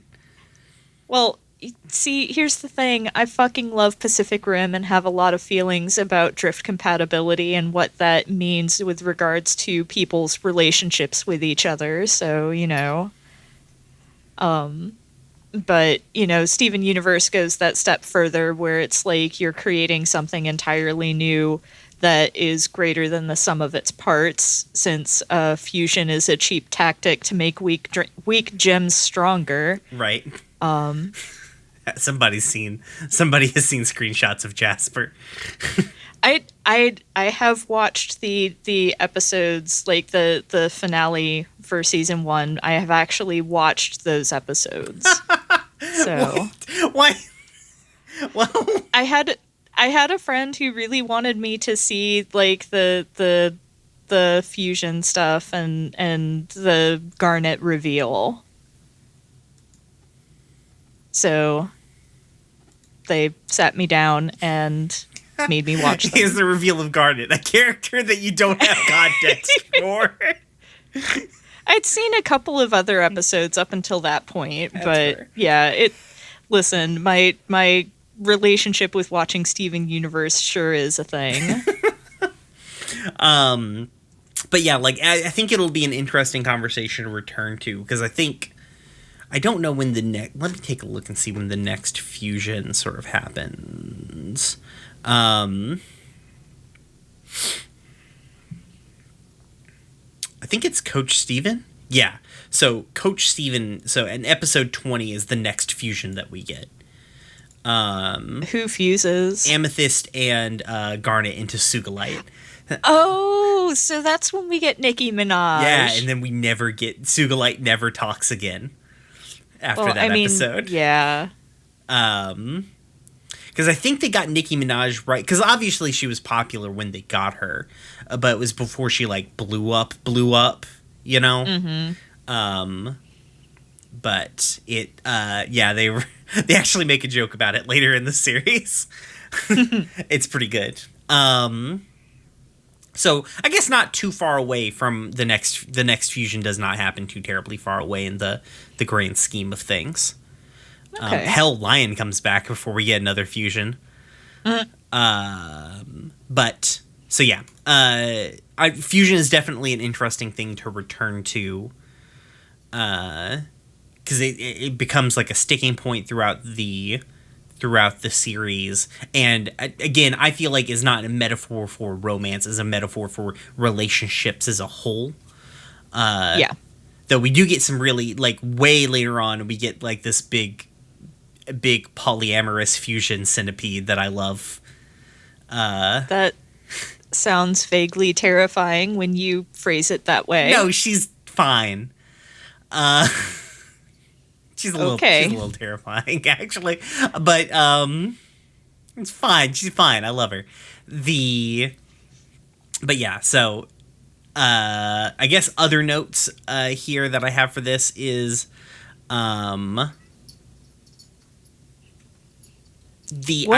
Well, see, here's the thing. I fucking love Pacific Rim and have a lot of feelings about drift compatibility and what that means with regards to people's relationships with each other, so, But, Steven Universe goes that step further where it's like you're creating something entirely new that is greater than the sum of its parts, since fusion is a cheap tactic to make weak gems stronger. Right. Somebody has seen screenshots of Jasper. I have watched the episodes, like the finale for season 1. I have actually watched those episodes. So why? Well, I had a friend who really wanted me to see like the fusion stuff and the Garnet reveal. So they sat me down and made me watch them. Here's the reveal of Garnet, a character that you don't have context for. I'd seen a couple of other episodes up until that point, That's but fair. yeah, listen, my relationship with watching Steven Universe sure is a thing. But yeah, like I think it'll be an interesting conversation to return to, because I don't know when let me take a look and see when the next fusion sort of happens. I think it's Coach Steven. Yeah. So Coach Steven, in episode 20 is the next fusion that we get. Who fuses? Amethyst and Garnet into Sugalite. Oh, so that's when we get Nicki Minaj. Yeah, and then we never get... Sugalite never talks again after that episode. Yeah. Because I think they got Nicki Minaj right... Because obviously she was popular when they got her, but it was before she, like, blew up, you know? Mm-hmm. But it... they actually make a joke about it later in the series. It's pretty good. So I guess not too far away from the next fusion does not happen too terribly far away in the grand scheme of things. Okay. Hell, Lion comes back before we get another fusion. But so yeah, fusion is definitely an interesting thing to return to, because it becomes like a sticking point throughout the throughout the series. And again, I feel like is not a metaphor for romance, is a metaphor for relationships as a whole. Yeah. Though we do get some really, like, way later on, we get, like, this big polyamorous fusion centipede that I love. That sounds vaguely terrifying when you phrase it that way. No, she's fine. She's a little terrifying, actually. But, it's fine. She's fine. I love her. But yeah, so... I guess other notes here that I have for this is What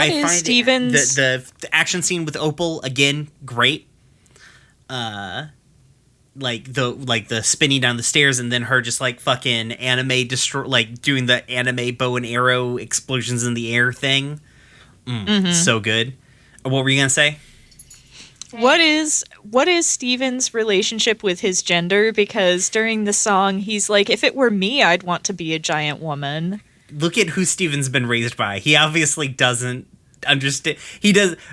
is Steven's... the action scene with Opal, again, great. Like the spinning down the stairs and then her just like fucking anime doing the anime bow and arrow explosions in the air thing. So good. What were you gonna say? What is Steven's relationship with his gender? Because during the song, he's like, if it were me, I'd want to be a giant woman. Look at who Steven's been raised by. He obviously doesn't understand.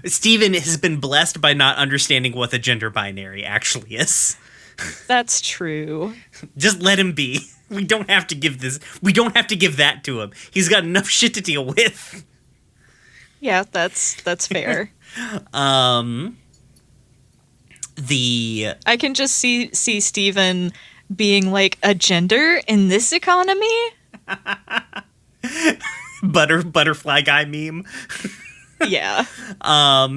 Steven has been blessed by not understanding what the gender binary actually is. That's true. Just let him be. We don't have to give that to him. He's got enough shit to deal with. Yeah, that's fair. I can just see Steven being like, a gender in this economy? Butterfly guy meme. Yeah.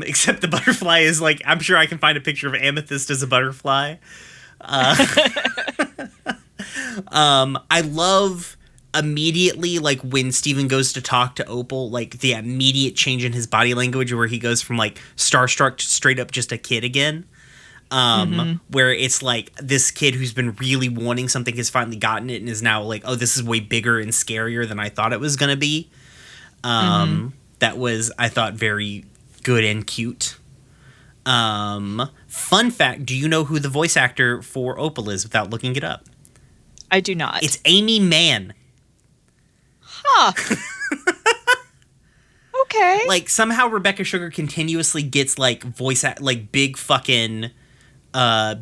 Except the butterfly is like, I'm sure I can find a picture of Amethyst as a butterfly. I love immediately, like, when Steven goes to talk to Opal, like, the immediate change in his body language where he goes from, like, starstruck to straight up just a kid again. Where it's like this kid who's been really wanting something has finally gotten it and is now like, oh, this is way bigger and scarier than I thought it was going to be. That was, I thought, very good and cute. Fun fact, do you know who the voice actor for Opal is without looking it up? I do not. It's Amy Mann. Huh. Okay. Like, somehow Rebecca Sugar continuously gets, like, big fucking...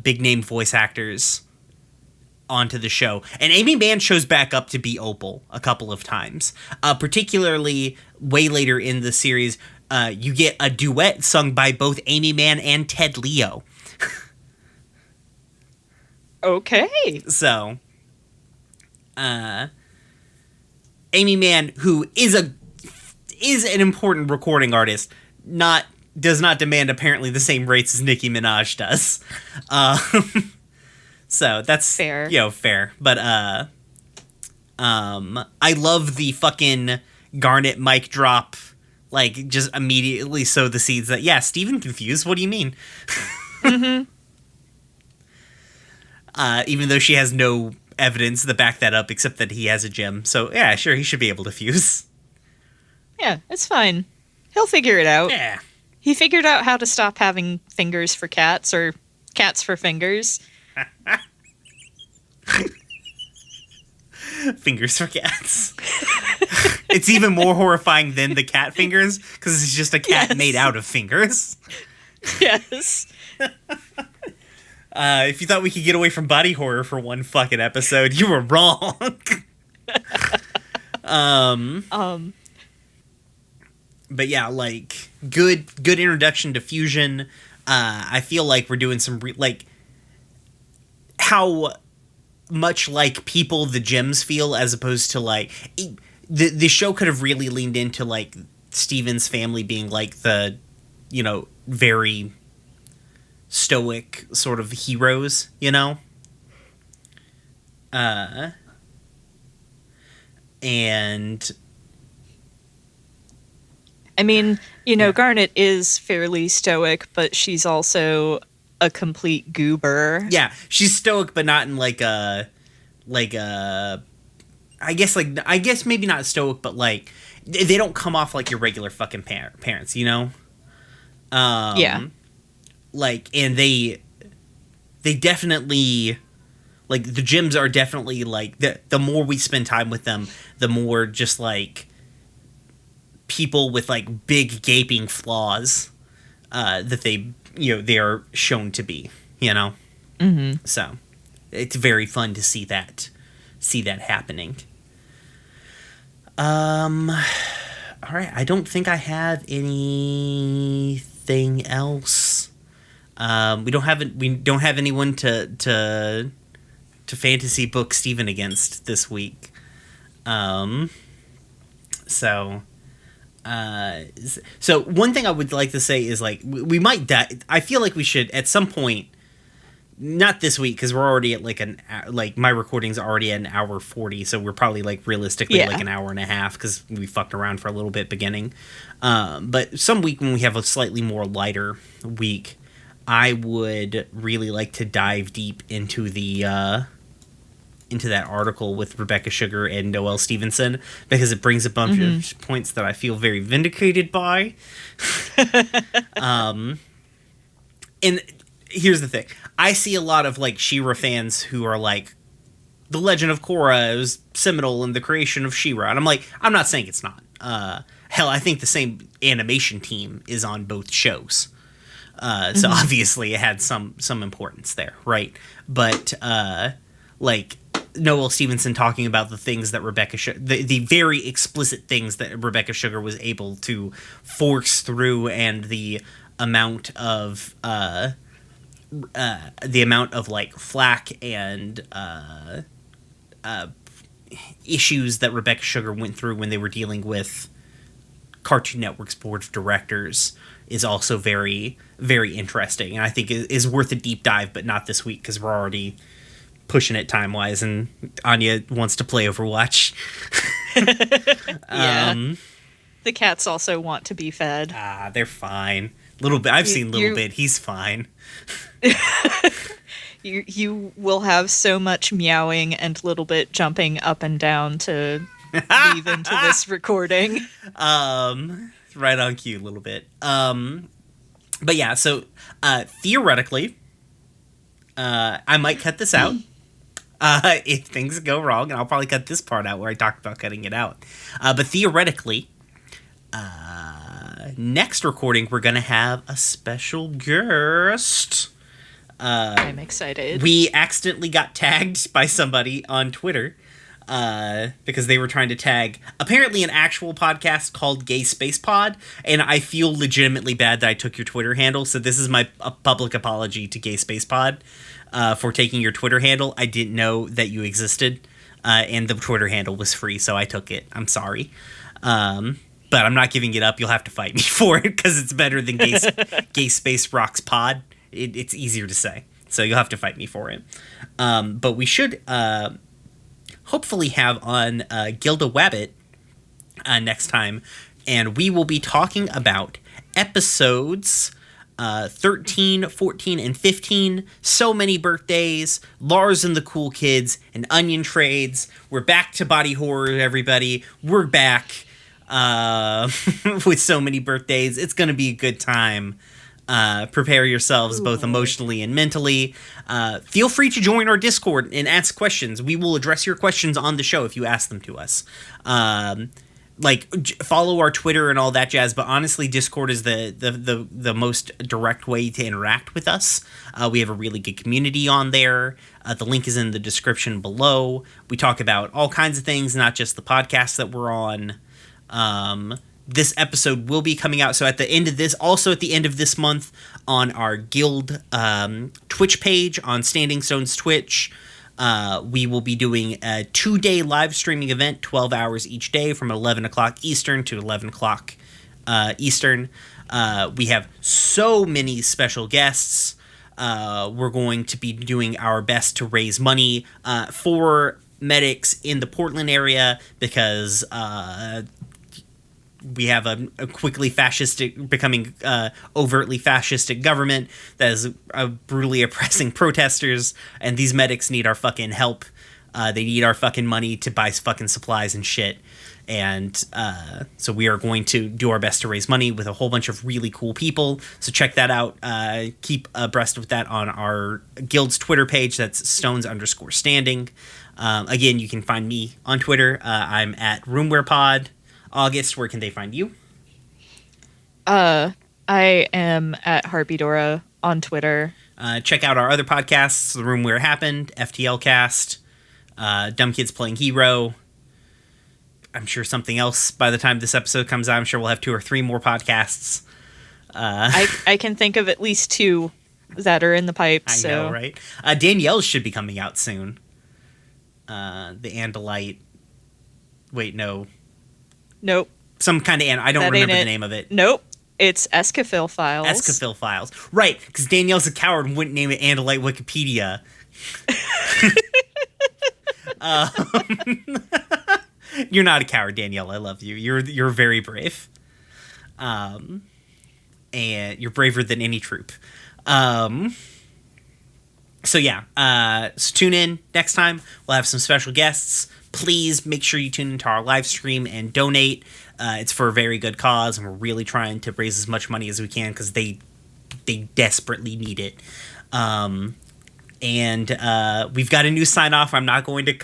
big name voice actors onto the show. And Amy Mann shows back up to be Opal a couple of times. Particularly way later in the series, you get a duet sung by both Amy Mann and Ted Leo. Okay. So, Amy Mann, who is an important recording artist, does not demand apparently the same rates as Nicki Minaj does. So that's fair. Fair. But I love the fucking Garnet mic drop, like, just immediately sow the seeds that, yeah, Steven confused. What do you mean? Even though she has no evidence to back that up except that he has a gem. So, yeah, sure, he should be able to fuse. Yeah, it's fine. He'll figure it out. Yeah. He figured out how to stop having fingers for cats, or cats for fingers. Fingers for cats. It's even more horrifying than the cat fingers, because it's just a cat made out of fingers. Yes. If you thought we could get away from body horror for one fucking episode, you were wrong. But yeah, like, good introduction to fusion. I feel like we're doing some how much like people the gems feel, as opposed to like the show could have really leaned into like Steven's family being like the, very stoic sort of heroes, and I mean, Garnet is fairly stoic, but she's also a complete goober. Yeah, she's stoic, but not in I guess maybe not stoic, but like they don't come off like your regular fucking parents, Yeah. Like, and they definitely, like, the gyms are definitely like the more we spend time with them, the more just like people with like big gaping flaws that they are shown to be, So it's very fun to see that happening. All right, I don't think I have anything else. We don't have anyone to fantasy book Steven against this week. So one thing I would like to say is, like, we might I feel like we should at some point, not this week because we're already at like my recording's already at 1:40, so we're probably like realistically like an hour and a half because we fucked around for a little bit beginning. But some week when we have a slightly more lighter week, I would really like to dive deep into the into that article with Rebecca Sugar and Noelle Stevenson, because it brings a bunch of points that I feel very vindicated by. And here's the thing. I see a lot of like She-Ra fans who are like, The Legend of Korra was seminal in the creation of She-Ra. And I'm like, I'm not saying it's not. Hell, I think the same animation team is on both shows. So obviously it had some importance there, right? But like Noelle Stevenson talking about the things that the very explicit things that Rebecca Sugar was able to force through, and the amount of like flack and issues that Rebecca Sugar went through when they were dealing with Cartoon Network's board of directors is also very, very interesting, and I think is worth a deep dive, but not this week because we're already pushing it time-wise, and Anya wants to play Overwatch. The cats also want to be fed. They're fine. Little bit. I've seen Little Bit. He's fine. You will have so much meowing and Little Bit jumping up and down to weave into this recording. Right on cue, Little Bit. But yeah, so theoretically, I might cut this out. If things go wrong, and I'll probably cut this part out where I talked about cutting it out. But theoretically, next recording, we're going to have a special guest. I'm excited. We accidentally got tagged by somebody on Twitter because they were trying to tag apparently an actual podcast called Gay Space Pod, and I feel legitimately bad that I took your Twitter handle, so this is my public apology to Gay Space Pod. For taking your Twitter handle. I didn't know that you existed, and the Twitter handle was free, so I took it. I'm sorry. But I'm not giving it up. You'll have to fight me for it, because it's better than Gay Space Rocks Pod. It's easier to say, so you'll have to fight me for it. But we should hopefully have on Gilda Wabbit next time, and we will be talking about episodes 13, 14, and 15, So Many Birthdays, Lars and the Cool Kids, and Onion Trades. We're back to body horror, everybody. We're back with So Many Birthdays. It's going to be a good time. Prepare yourselves both emotionally and mentally. Feel free to join our Discord and ask questions. We will address your questions on the show if you ask them to us. Follow our Twitter and all that jazz, but honestly, Discord is the most direct way to interact with us. We have a really good community on there. The link is in the description below. We talk about all kinds of things, not just the podcasts that we're on. This episode will be coming out, so at the end of this month, on our Guild Twitch page on Standing Stone's Twitch, we will be doing a 2-day live streaming event, 12 hours each day from 11 o'clock Eastern to 11 o'clock Eastern. We have so many special guests. We're going to be doing our best to raise money for medics in the Portland area, because we have a quickly becoming overtly fascistic government that is brutally oppressing protesters, and these medics need our fucking help. They need our fucking money to buy fucking supplies and shit. And so we are going to do our best to raise money with a whole bunch of really cool people. So check that out. Keep abreast with that on our Guild's Twitter page. That's Stones_standing. Again, you can find me on Twitter. I'm at RoomwarePod. August, where can they find you? I am at Harpydora on Twitter. Check out our other podcasts, The Room Where It Happened, FTL Cast, Dumb Kids Playing Hero. I'm sure something else by the time this episode comes out. I'm sure we'll have 2 or 3 more podcasts. I can think of at least 2 that are in the pipes. I know, right? Danielle's should be coming out soon. The Andalite. Wait, no. Nope. Some kind of... I don't remember the name of it. Nope. It's Escafil Files. Escafil Files. Right, because Danielle's a coward and wouldn't name it Andalite Wikipedia. You're not a coward, Danielle. I love you. You're very brave. And you're braver than any troop. So tune in next time. We'll have some special guests. Please make sure you tune into our live stream and donate. It's for a very good cause, and we're really trying to raise as much money as we can because they desperately need it. And we've got a new sign off. I'm not going to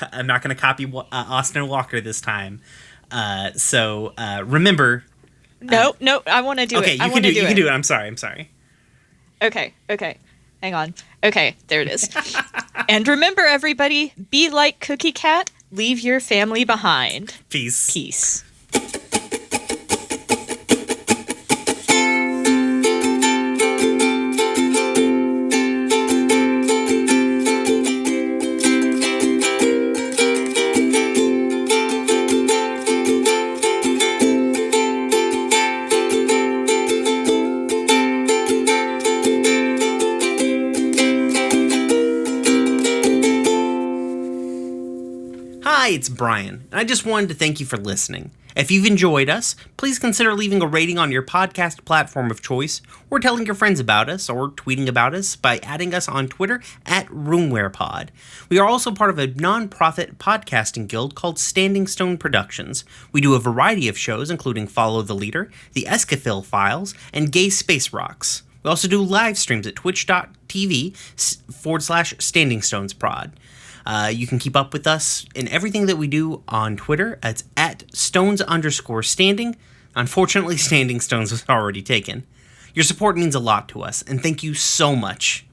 copy Austin Walker this time. So remember. No, I want to do it. Okay, you can do it. I'm sorry. Okay. Hang on. Okay, there it is. And remember, everybody, be like Cookie Cat. Leave your family behind. Peace. Hi, it's Brian, and I just wanted to thank you for listening. If you've enjoyed us, please consider leaving a rating on your podcast platform of choice, or telling your friends about us, or tweeting about us by adding us on Twitter at RoomwarePod. We are also part of a non-profit podcasting guild called Standing Stone Productions. We do a variety of shows, including Follow the Leader, The Escafil Files, and Gay Space Rocks. We also do live streams at twitch.tv/StandingStonesProd. You can keep up with us in everything that we do on Twitter. It's at Stones_standing. Unfortunately, Standing Stones was already taken. Your support means a lot to us, and thank you so much.